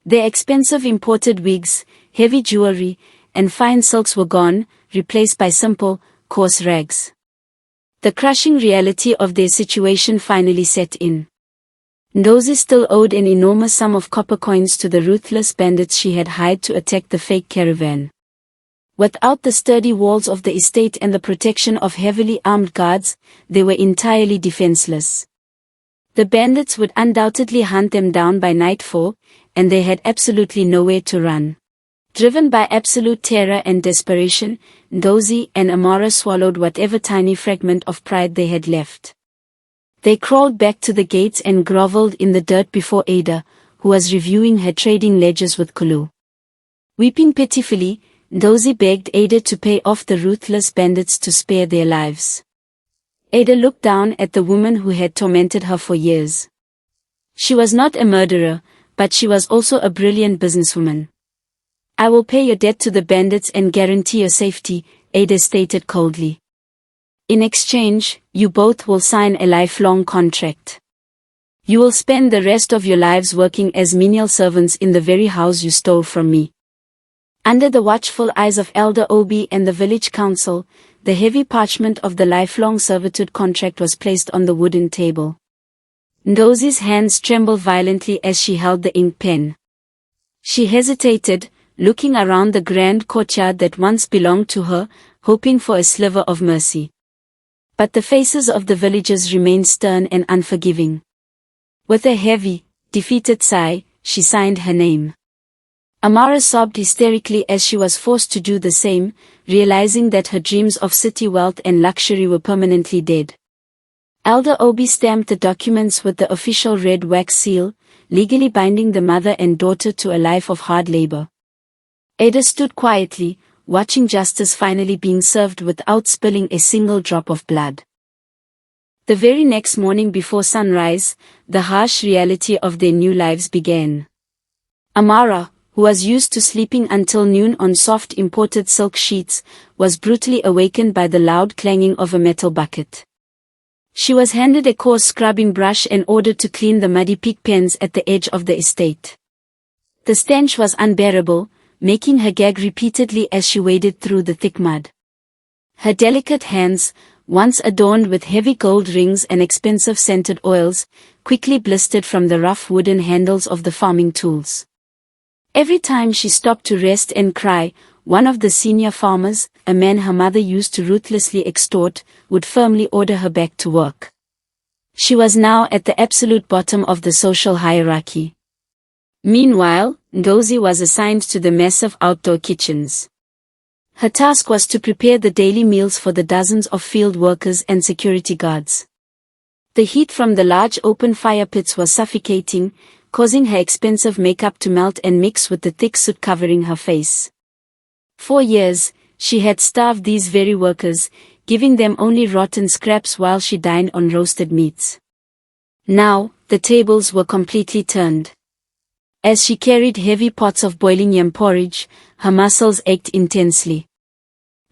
Their expensive imported wigs, heavy jewelry, and fine silks were gone, replaced by simple, coarse rags. The crushing reality of their situation finally set in. Ngozi still owed an enormous sum of copper coins to the ruthless bandits she had hired to attack the fake caravan. Without the sturdy walls of the estate and the protection of heavily armed guards, they were entirely defenseless. The bandits would undoubtedly hunt them down by nightfall, and they had absolutely nowhere to run. Driven by absolute terror and desperation, Ngozi and Amara swallowed whatever tiny fragment of pride they had left. They crawled back to the gates and groveled in the dirt before Ada, who was reviewing her trading ledgers with Kolu. Weeping pitifully, Ngozi begged Ada to pay off the ruthless bandits to spare their lives. Ada looked down at the woman who had tormented her for years. She was not a murderer, but she was also a brilliant businesswoman. I will pay your debt to the bandits and guarantee your safety, Ada stated coldly. In exchange, you both will sign a lifelong contract. You will spend the rest of your lives working as menial servants in the very house you stole from me. Under the watchful eyes of Elder Obi and the village council, the heavy parchment of the lifelong servitude contract was placed on the wooden table. Ngozi's hands trembled violently as she held the ink pen. She hesitated, looking around the grand courtyard that once belonged to her, hoping for a sliver of mercy. But the faces of the villagers remained stern and unforgiving. With a heavy, defeated sigh, she signed her name. Amara sobbed hysterically as she was forced to do the same, realizing that her dreams of city wealth and luxury were permanently dead. Elder Obi stamped the documents with the official red wax seal, legally binding the mother and daughter to a life of hard labor. Ada stood quietly, watching justice finally being served without spilling a single drop of blood. The very next morning before sunrise, the harsh reality of their new lives began. Amara, who was used to sleeping until noon on soft imported silk sheets, was brutally awakened by the loud clanging of a metal bucket. She was handed a coarse scrubbing brush and ordered to clean the muddy pig pens at the edge of the estate. The stench was unbearable, making her gag repeatedly as she waded through the thick mud. Her delicate hands, once adorned with heavy gold rings and expensive scented oils, quickly blistered from the rough wooden handles of the farming tools. Every time she stopped to rest and cry, one of the senior farmers, a man her mother used to ruthlessly extort, would firmly order her back to work. She was now at the absolute bottom of the social hierarchy. Meanwhile, Ngozi was assigned to the massive outdoor kitchens. Her task was to prepare the daily meals for the dozens of field workers and security guards. The heat from the large open fire pits was suffocating, causing her expensive makeup to melt and mix with the thick soot covering her face. For years, she had starved these very workers, giving them only rotten scraps while she dined on roasted meats. Now, the tables were completely turned. As she carried heavy pots of boiling yam porridge, her muscles ached intensely.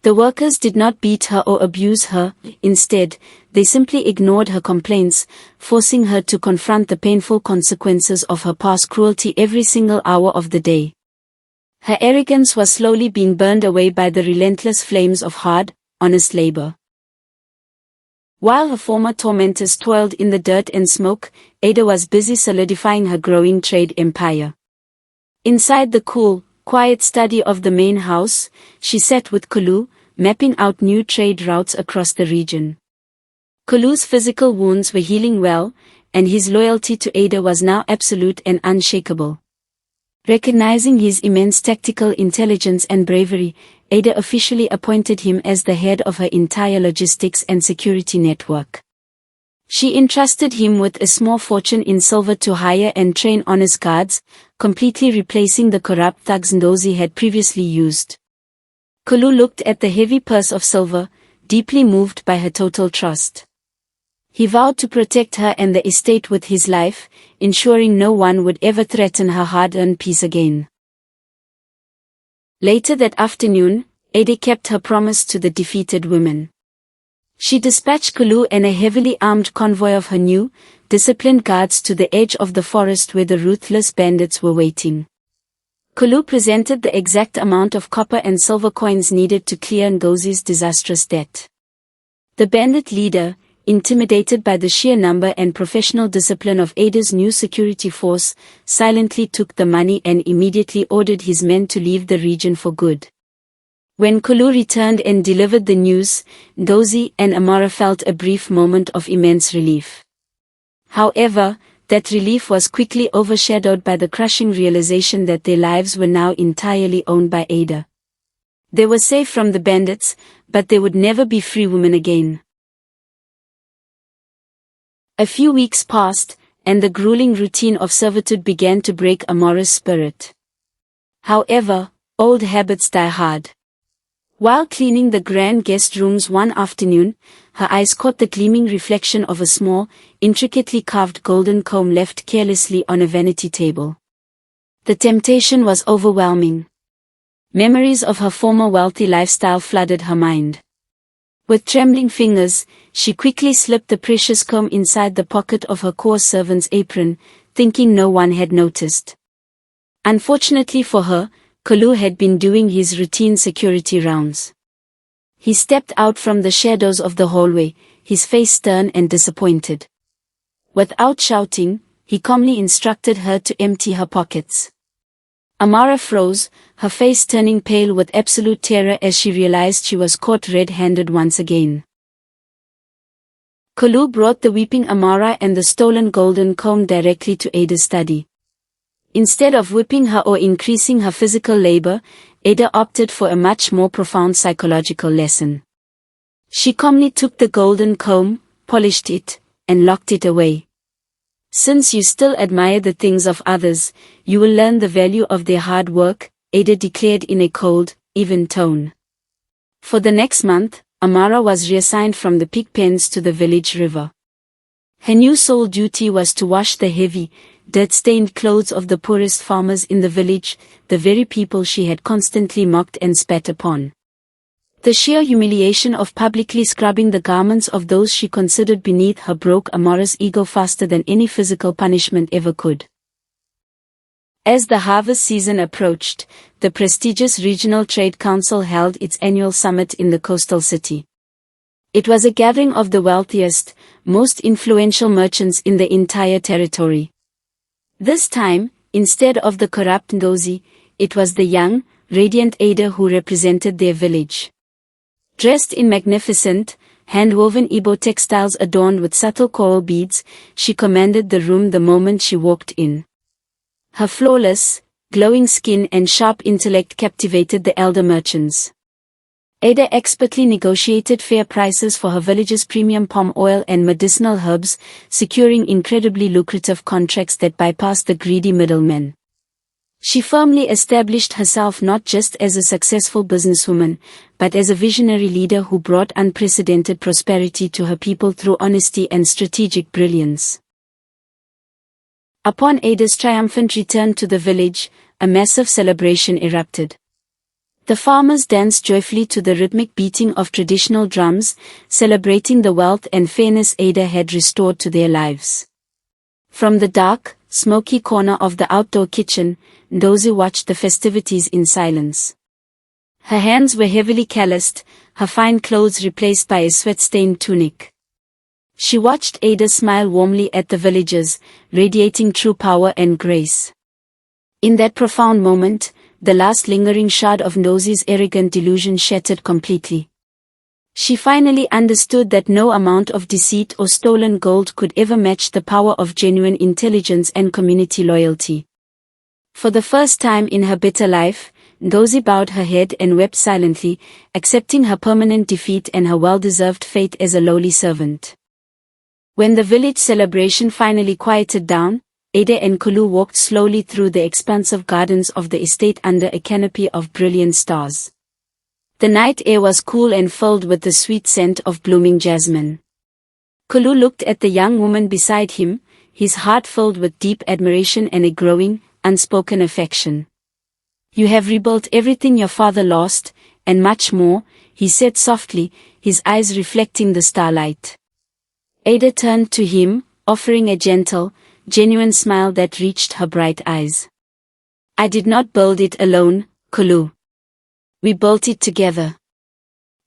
The workers did not beat her or abuse her, instead, they simply ignored her complaints, forcing her to confront the painful consequences of her past cruelty every single hour of the day. Her arrogance was slowly being burned away by the relentless flames of hard, honest labor. While her former tormentors toiled in the dirt and smoke, Ada was busy solidifying her growing trade empire. Inside the cool, quiet study of the main house, she sat with Kulu, mapping out new trade routes across the region. Kulu's physical wounds were healing well, and his loyalty to Ada was now absolute and unshakable. Recognizing his immense tactical intelligence and bravery, Ada officially appointed him as the head of her entire logistics and security network. She entrusted him with a small fortune in silver to hire and train honest guards, completely replacing the corrupt thugs Ngozi had previously used. Kulu looked at the heavy purse of silver, deeply moved by her total trust. He vowed to protect her and the estate with his life, ensuring no one would ever threaten her hard-earned peace again. Later that afternoon, Ada kept her promise to the defeated women. She dispatched Kulu and a heavily armed convoy of her new, disciplined guards to the edge of the forest where the ruthless bandits were waiting. Kulu presented the exact amount of copper and silver coins needed to clear Ngozi's disastrous debt. The bandit leader, intimidated by the sheer number and professional discipline of Ada's new security force, silently took the money and immediately ordered his men to leave the region for good. When Kulu returned and delivered the news, Ngozi and Amara felt a brief moment of immense relief. However, that relief was quickly overshadowed by the crushing realization that their lives were now entirely owned by Ada. They were safe from the bandits, but they would never be free women again. A few weeks passed, and the grueling routine of servitude began to break Amara's spirit. However, old habits die hard. While cleaning the grand guest rooms one afternoon, her eyes caught the gleaming reflection of a small, intricately carved golden comb left carelessly on a vanity table. The temptation was overwhelming. Memories of her former wealthy lifestyle flooded her mind. With trembling fingers, she quickly slipped the precious comb inside the pocket of her coarse servant's apron, thinking no one had noticed. Unfortunately for her, Kulu had been doing his routine security rounds. He stepped out from the shadows of the hallway, his face stern and disappointed. Without shouting, he calmly instructed her to empty her pockets. Amara froze, her face turning pale with absolute terror as she realized she was caught red-handed once again. Kulu brought the weeping Amara and the stolen golden comb directly to Ada's study. Instead of whipping her or increasing her physical labor, Ada opted for a much more profound psychological lesson. She calmly took the golden comb, polished it, and locked it away. Since you still admire the things of others, you will learn the value of their hard work, Ada declared in a cold, even tone. For the next month, Amara was reassigned from the pig pens to the village river. Her new sole duty was to wash the heavy, dirt-stained clothes of the poorest farmers in the village, the very people she had constantly mocked and spat upon. The sheer humiliation of publicly scrubbing the garments of those she considered beneath her broke Amara's ego faster than any physical punishment ever could. As the harvest season approached, the prestigious Regional Trade Council held its annual summit in the coastal city. It was a gathering of the wealthiest, most influential merchants in the entire territory. This time, instead of the corrupt Ngozi, it was the young, radiant Ada who represented their village. Dressed in magnificent, hand-woven Igbo textiles adorned with subtle coral beads, she commanded the room the moment she walked in. Her flawless, glowing skin and sharp intellect captivated the elder merchants. Ada expertly negotiated fair prices for her village's premium palm oil and medicinal herbs, securing incredibly lucrative contracts that bypassed the greedy middlemen. She firmly established herself not just as a successful businesswoman, but as a visionary leader who brought unprecedented prosperity to her people through honesty and strategic brilliance. Upon Ada's triumphant return to the village, a massive celebration erupted. The farmers danced joyfully to the rhythmic beating of traditional drums, celebrating the wealth and fairness Ada had restored to their lives. From the dark, smoky corner of the outdoor kitchen, Ngozi watched the festivities in silence. Her hands were heavily calloused, her fine clothes replaced by a sweat-stained tunic. She watched Ada smile warmly at the villagers, radiating true power and grace. In that profound moment, the last lingering shard of Ngozi's arrogant delusion shattered completely. She finally understood that no amount of deceit or stolen gold could ever match the power of genuine intelligence and community loyalty. For the first time in her bitter life, Ngozi bowed her head and wept silently, accepting her permanent defeat and her well-deserved fate as a lowly servant. When the village celebration finally quieted down, Ada and Kulu walked slowly through the expansive gardens of the estate under a canopy of brilliant stars. The night air was cool and filled with the sweet scent of blooming jasmine. Kulu looked at the young woman beside him, his heart filled with deep admiration and a growing, unspoken affection. "You have rebuilt everything your father lost, and much more," he said softly, his eyes reflecting the starlight. Ada turned to him, offering a gentle, genuine smile that reached her bright eyes. "I did not build it alone, Kulu. We built it together."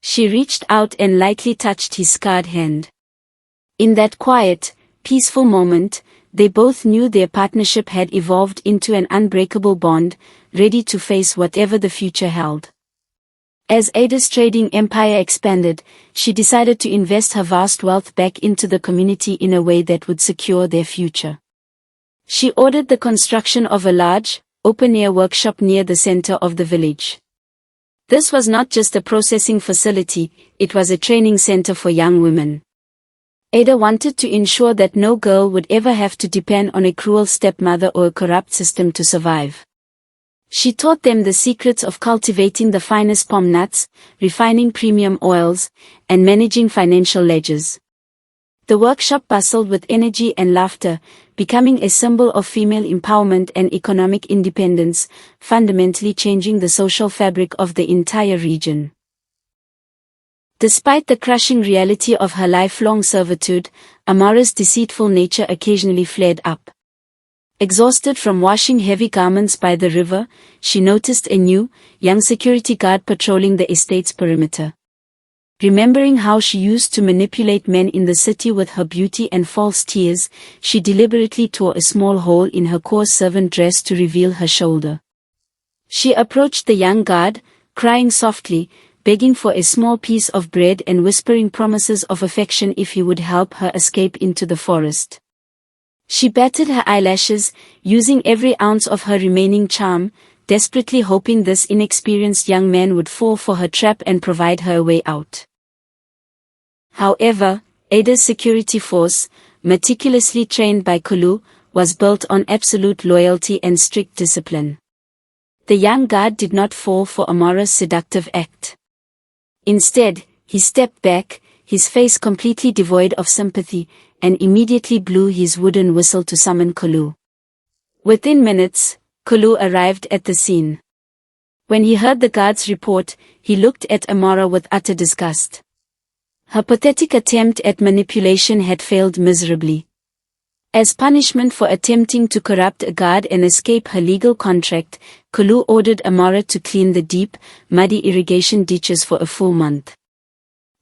She reached out and lightly touched his scarred hand. In that quiet, peaceful moment, they both knew their partnership had evolved into an unbreakable bond, ready to face whatever the future held. As Ada's trading empire expanded, she decided to invest her vast wealth back into the community in a way that would secure their future. She ordered the construction of a large, open-air workshop near the center of the village. This was not just a processing facility, it was a training center for young women. Ada wanted to ensure that no girl would ever have to depend on a cruel stepmother or a corrupt system to survive. She taught them the secrets of cultivating the finest palm nuts, refining premium oils, and managing financial ledgers. The workshop bustled with energy and laughter, becoming a symbol of female empowerment and economic independence, fundamentally changing the social fabric of the entire region. Despite the crushing reality of her lifelong servitude, Amara's deceitful nature occasionally flared up. Exhausted from washing heavy garments by the river, she noticed a new, young security guard patrolling the estate's perimeter. Remembering how she used to manipulate men in the city with her beauty and false tears, she deliberately tore a small hole in her coarse servant dress to reveal her shoulder. She approached the young guard, crying softly, begging for a small piece of bread and whispering promises of affection if he would help her escape into the forest. She batted her eyelashes, using every ounce of her remaining charm, desperately hoping this inexperienced young man would fall for her trap and provide her a way out. However, Ada's security force, meticulously trained by Kulu, was built on absolute loyalty and strict discipline. The young guard did not fall for Amara's seductive act. Instead, he stepped back, his face completely devoid of sympathy, and immediately blew his wooden whistle to summon Kulu. Within minutes, Kulu arrived at the scene. When he heard the guard's report, he looked at Amara with utter disgust. Her pathetic attempt at manipulation had failed miserably. As punishment for attempting to corrupt a guard and escape her legal contract, Kulu ordered Amara to clean the deep, muddy irrigation ditches for a full month.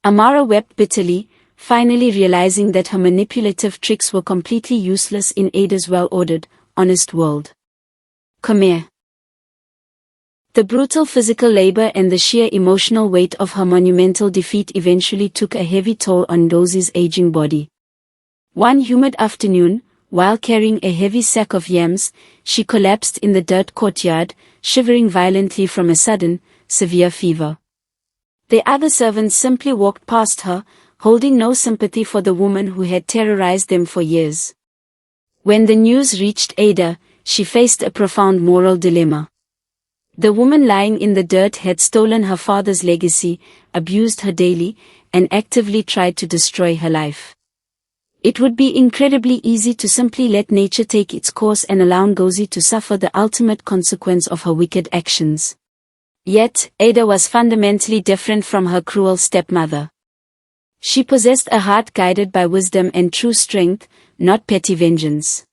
Amara wept bitterly, finally realizing that her manipulative tricks were completely useless in Ada's well-ordered, honest world. Come here. The brutal physical labor and the sheer emotional weight of her monumental defeat eventually took a heavy toll on Ngozi's aging body. One humid afternoon, while carrying a heavy sack of yams, she collapsed in the dirt courtyard, shivering violently from a sudden, severe fever. The other servants simply walked past her, holding no sympathy for the woman who had terrorized them for years. When the news reached Ada, she faced a profound moral dilemma. The woman lying in the dirt had stolen her father's legacy, abused her daily, and actively tried to destroy her life. It would be incredibly easy to simply let nature take its course and allow Ngozi to suffer the ultimate consequence of her wicked actions. Yet, Ada was fundamentally different from her cruel stepmother. She possessed a heart guided by wisdom and true strength, not petty vengeance.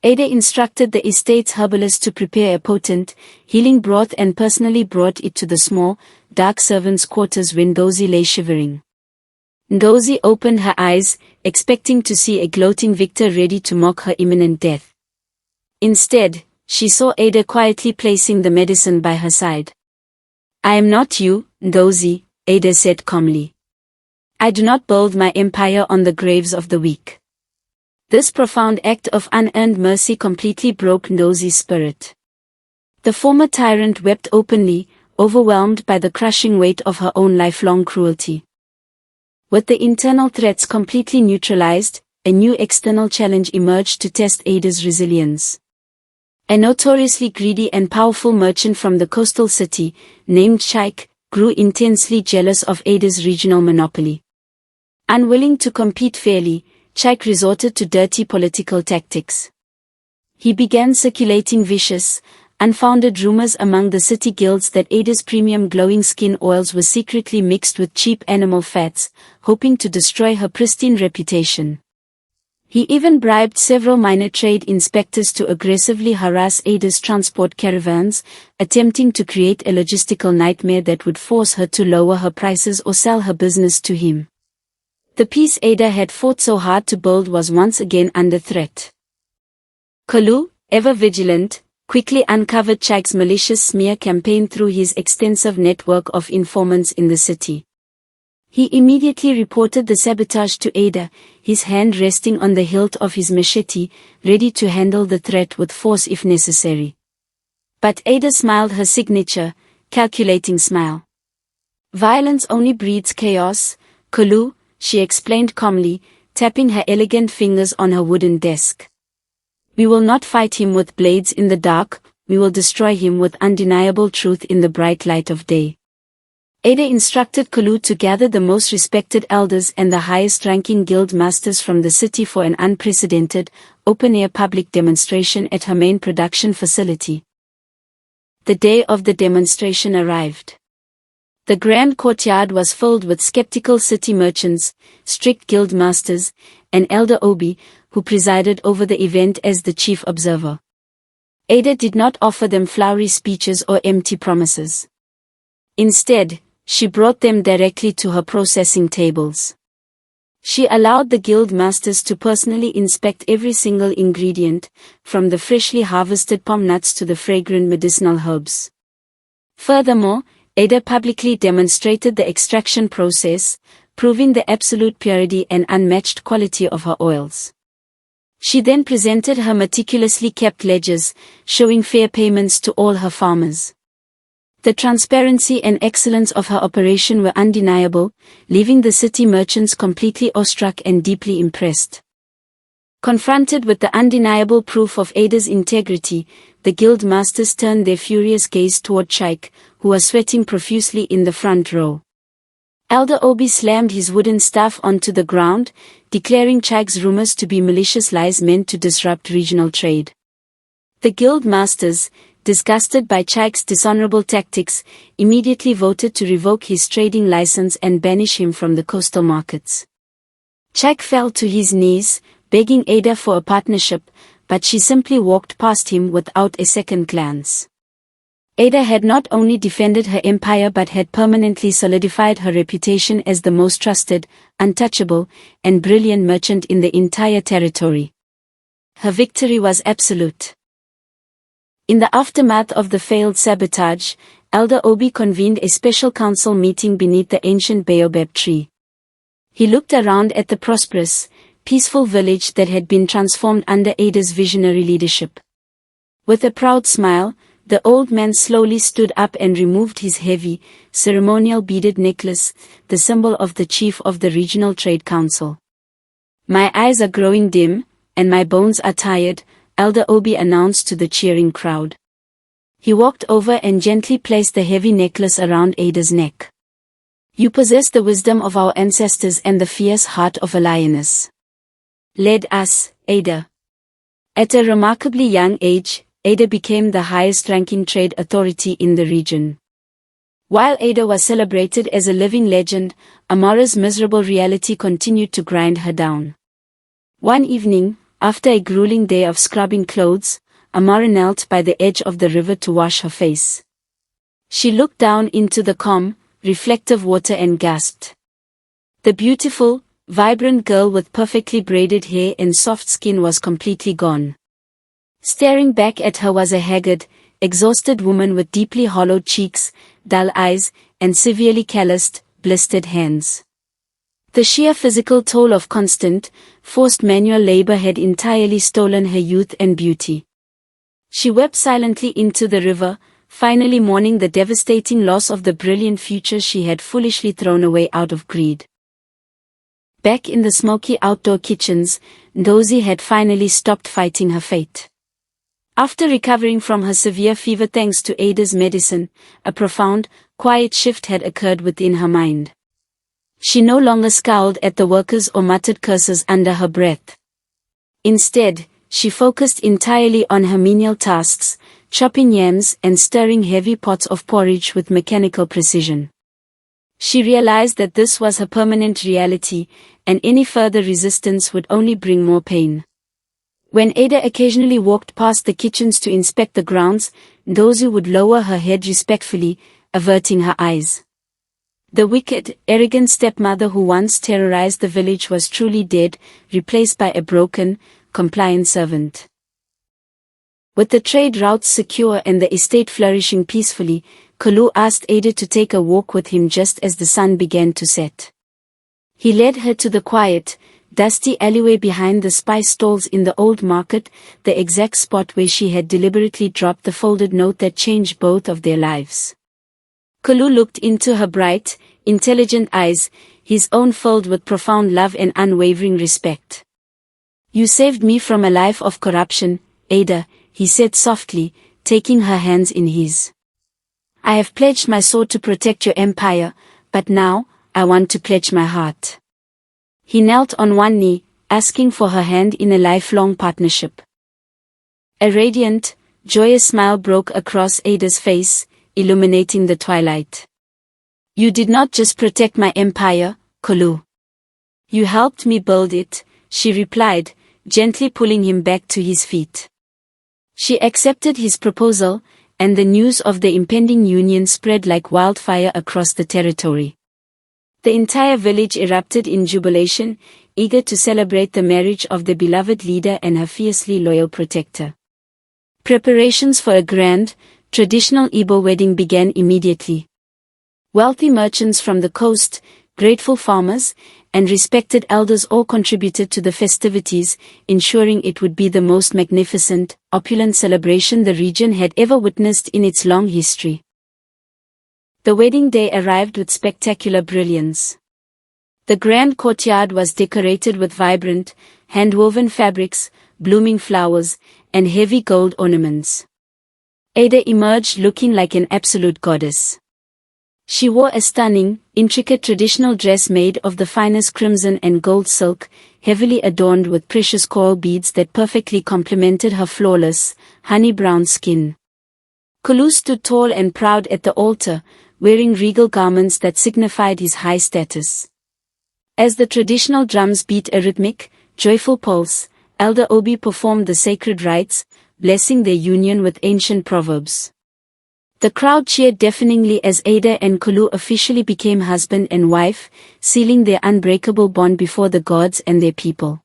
Ada instructed the estate's herbalist to prepare a potent, healing broth and personally brought it to the small, dark servants' quarters when Ngozi lay shivering. Ngozi opened her eyes, expecting to see a gloating victor ready to mock her imminent death. Instead, she saw Ada quietly placing the medicine by her side. "I am not you, Ngozi," Ada said calmly. "I do not build my empire on the graves of the weak." This profound act of unearned mercy completely broke Ngozi's spirit. The former tyrant wept openly, overwhelmed by the crushing weight of her own lifelong cruelty. With the internal threats completely neutralized, a new external challenge emerged to test Ada's resilience. A notoriously greedy and powerful merchant from the coastal city, named Chaik, grew intensely jealous of Ada's regional monopoly. Unwilling to compete fairly, Chaik resorted to dirty political tactics. He began circulating vicious, unfounded rumors among the city guilds that Ada's premium glowing skin oils were secretly mixed with cheap animal fats, hoping to destroy her pristine reputation. He even bribed several minor trade inspectors to aggressively harass Ada's transport caravans, attempting to create a logistical nightmare that would force her to lower her prices or sell her business to him. The peace Ada had fought so hard to build was once again under threat. Kulu, ever vigilant, quickly uncovered Chaik's malicious smear campaign through his extensive network of informants in the city. He immediately reported the sabotage to Ada, his hand resting on the hilt of his machete, ready to handle the threat with force if necessary. But Ada smiled her signature, calculating smile. "Violence only breeds chaos, Kulu," she explained calmly, tapping her elegant fingers on her wooden desk. "We will not fight him with blades in the dark, we will destroy him with undeniable truth in the bright light of day." Ada instructed Kulu to gather the most respected elders and the highest-ranking guild masters from the city for an unprecedented, open-air public demonstration at her main production facility. The day of the demonstration arrived. The grand courtyard was filled with skeptical city merchants, strict guild masters, and Elder Obi, who presided over the event as the chief observer. Ada did not offer them flowery speeches or empty promises. Instead, she brought them directly to her processing tables. She allowed the guild masters to personally inspect every single ingredient, from the freshly harvested palm nuts to the fragrant medicinal herbs. Furthermore, Ada publicly demonstrated the extraction process, proving the absolute purity and unmatched quality of her oils. She then presented her meticulously kept ledgers, showing fair payments to all her farmers. The transparency and excellence of her operation were undeniable, leaving the city merchants completely awestruck and deeply impressed. Confronted with the undeniable proof of Ada's integrity, the guild masters turned their furious gaze toward Chaik, who was sweating profusely in the front row. Elder Obi slammed his wooden staff onto the ground, declaring Chaik's rumors to be malicious lies meant to disrupt regional trade. The guild masters, disgusted by Chaik's dishonorable tactics, immediately voted to revoke his trading license and banish him from the coastal markets. Chaik fell to his knees, begging Ada for a partnership, but she simply walked past him without a second glance. Ada had not only defended her empire but had permanently solidified her reputation as the most trusted, untouchable, and brilliant merchant in the entire territory. Her victory was absolute. In the aftermath of the failed sabotage, Elder Obi convened a special council meeting beneath the ancient baobab tree. He looked around at the prosperous, peaceful village that had been transformed under Ada's visionary leadership. With a proud smile, the old man slowly stood up and removed his heavy, ceremonial beaded necklace, the symbol of the chief of the Regional Trade Council. "My eyes are growing dim, and my bones are tired," Elder Obi announced to the cheering crowd. He walked over and gently placed the heavy necklace around Ada's neck. "You possess the wisdom of our ancestors and the fierce heart of a lioness. Lead us, Ada." At a remarkably young age, Ada became the highest-ranking trade authority in the region. While Ada was celebrated as a living legend, Amara's miserable reality continued to grind her down. One evening, after a grueling day of scrubbing clothes, Amara knelt by the edge of the river to wash her face. She looked down into the calm, reflective water and gasped. The beautiful, vibrant girl with perfectly braided hair and soft skin was completely gone. Staring back at her was a haggard, exhausted woman with deeply hollowed cheeks, dull eyes, and severely calloused, blistered hands. The sheer physical toll of constant, forced manual labor had entirely stolen her youth and beauty. She wept silently into the river, finally mourning the devastating loss of the brilliant future she had foolishly thrown away out of greed. Back in the smoky outdoor kitchens, Ngozi had finally stopped fighting her fate. After recovering from her severe fever thanks to Ada's medicine, a profound, quiet shift had occurred within her mind. She no longer scowled at the workers or muttered curses under her breath. Instead, she focused entirely on her menial tasks, chopping yams and stirring heavy pots of porridge with mechanical precision. She realized that this was her permanent reality, and any further resistance would only bring more pain. When Ada occasionally walked past the kitchens to inspect the grounds, Ngozi would lower her head respectfully, averting her eyes. The wicked, arrogant stepmother who once terrorized the village was truly dead, replaced by a broken, compliant servant. With the trade routes secure and the estate flourishing peacefully, Kalu asked Ada to take a walk with him just as the sun began to set. He led her to the quiet, dusty alleyway behind the spice stalls in the old market, the exact spot where she had deliberately dropped the folded note that changed both of their lives. Kalu looked into her bright, intelligent eyes, his own filled with profound love and unwavering respect. "You saved me from a life of corruption, Ada," he said softly, taking her hands in his. "I have pledged my sword to protect your empire, but now, I want to pledge my heart." He knelt on one knee, asking for her hand in a lifelong partnership. A radiant, joyous smile broke across Ada's face, illuminating the twilight. "You did not just protect my empire, Kalu. You helped me build it," she replied, gently pulling him back to his feet. She accepted his proposal, and the news of the impending union spread like wildfire across the territory. The entire village erupted in jubilation, eager to celebrate the marriage of the beloved leader and her fiercely loyal protector. Preparations for a grand, traditional Igbo wedding began immediately. Wealthy merchants from the coast, grateful farmers, and respected elders all contributed to the festivities, ensuring it would be the most magnificent, opulent celebration the region had ever witnessed in its long history. The wedding day arrived with spectacular brilliance. The grand courtyard was decorated with vibrant, hand-woven fabrics, blooming flowers, and heavy gold ornaments. Ada emerged looking like an absolute goddess. She wore a stunning, intricate traditional dress made of the finest crimson and gold silk, heavily adorned with precious coral beads that perfectly complemented her flawless, honey-brown skin. Kulu stood tall and proud at the altar, wearing regal garments that signified his high status. As the traditional drums beat a rhythmic, joyful pulse, Elder Obi performed the sacred rites, blessing their union with ancient proverbs. The crowd cheered deafeningly as Ada and Kulu officially became husband and wife, sealing their unbreakable bond before the gods and their people.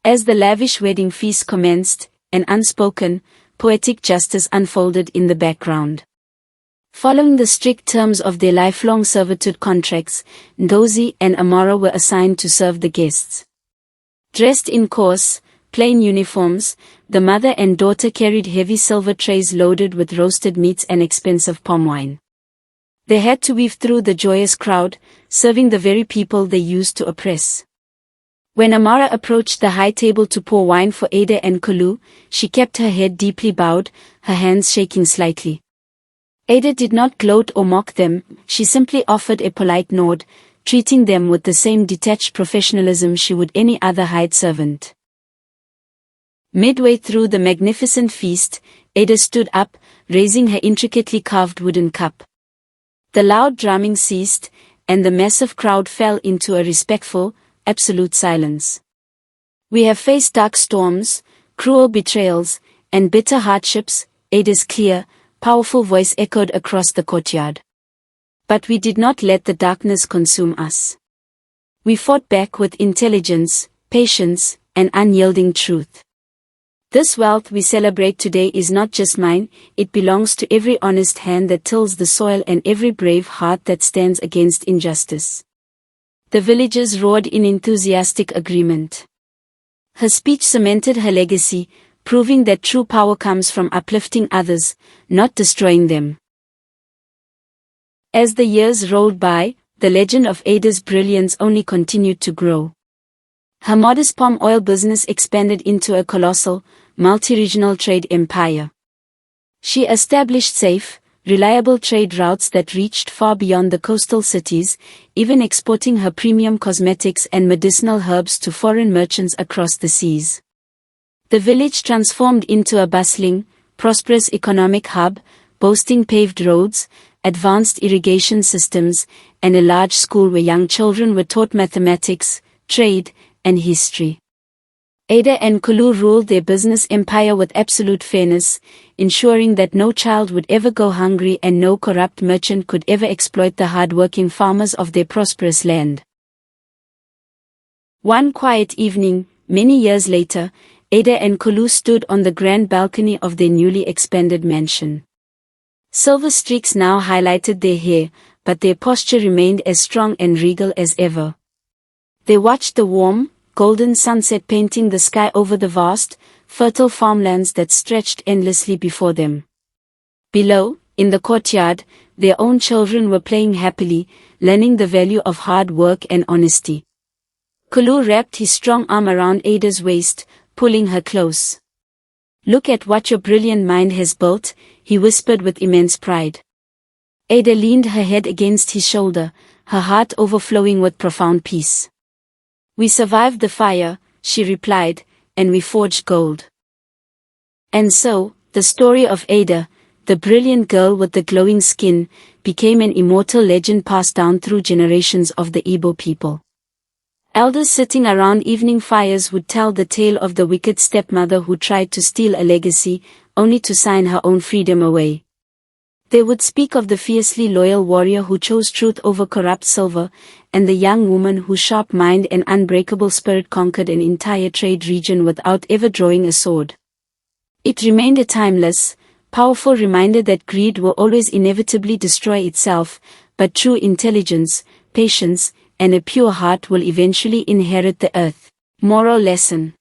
As the lavish wedding feast commenced, an unspoken, poetic justice unfolded in the background. Following the strict terms of their lifelong servitude contracts, Ngozi and Amara were assigned to serve the guests. Dressed in coarse, plain uniforms, the mother and daughter carried heavy silver trays loaded with roasted meats and expensive palm wine. They had to weave through the joyous crowd, serving the very people they used to oppress. When Amara approached the high table to pour wine for Ada and Kulu, she kept her head deeply bowed, her hands shaking slightly. Ada did not gloat or mock them, she simply offered a polite nod, treating them with the same detached professionalism she would any other hired servant. Midway through the magnificent feast, Ada stood up, raising her intricately carved wooden cup. The loud drumming ceased, and the massive crowd fell into a respectful, absolute silence. "We have faced dark storms, cruel betrayals, and bitter hardships," Ada's clear, powerful voice echoed across the courtyard. "But we did not let the darkness consume us. We fought back with intelligence, patience, and unyielding truth. This wealth we celebrate today is not just mine, it belongs to every honest hand that tills the soil and every brave heart that stands against injustice." The villagers roared in enthusiastic agreement. Her speech cemented her legacy, proving that true power comes from uplifting others, not destroying them. As the years rolled by, the legend of Ada's brilliance only continued to grow. Her modest palm oil business expanded into a colossal, multi-regional trade empire. She established safe, reliable trade routes that reached far beyond the coastal cities, even exporting her premium cosmetics and medicinal herbs to foreign merchants across the seas. The village transformed into a bustling, prosperous economic hub, boasting paved roads, advanced irrigation systems, and a large school where young children were taught mathematics, trade, and history. Ada and Kulu ruled their business empire with absolute fairness, ensuring that no child would ever go hungry and no corrupt merchant could ever exploit the hard-working farmers of their prosperous land. One quiet evening, many years later, Ada and Kulu stood on the grand balcony of their newly expanded mansion. Silver streaks now highlighted their hair, but their posture remained as strong and regal as ever. They watched the warm, golden sunset painting the sky over the vast, fertile farmlands that stretched endlessly before them. Below, in the courtyard, their own children were playing happily, learning the value of hard work and honesty. Kulu wrapped his strong arm around Ada's waist, pulling her close. "Look at what your brilliant mind has built," he whispered with immense pride. Ada leaned her head against his shoulder, her heart overflowing with profound peace. "We survived the fire," she replied, "and we forged gold." And so, the story of Ada, the brilliant girl with the glowing skin, became an immortal legend passed down through generations of the Igbo people. Elders sitting around evening fires would tell the tale of the wicked stepmother who tried to steal a legacy, only to sign her own freedom away. They would speak of the fiercely loyal warrior who chose truth over corrupt silver, and the young woman whose sharp mind and unbreakable spirit conquered an entire trade region without ever drawing a sword. It remained a timeless, powerful reminder that greed will always inevitably destroy itself, but true intelligence, patience, and a pure heart will eventually inherit the earth. Moral lesson.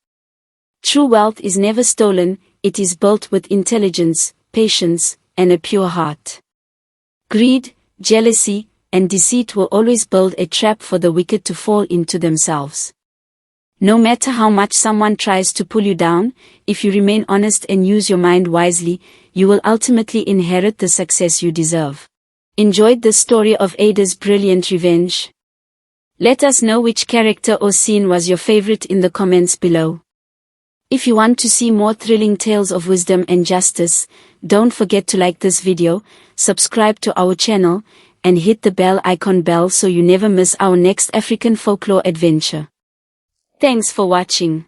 True wealth is never stolen, it is built with intelligence, patience, and a pure heart. Greed, jealousy, and deceit will always build a trap for the wicked to fall into themselves. No matter how much someone tries to pull you down, if you remain honest and use your mind wisely, you will ultimately inherit the success you deserve. Enjoyed the story of Ada's brilliant revenge? Let us know which character or scene was your favorite in the comments below. If you want to see more thrilling tales of wisdom and justice, don't forget to like this video, subscribe to our channel, and hit the bell icon so you never miss our next African folklore adventure. Thanks for watching.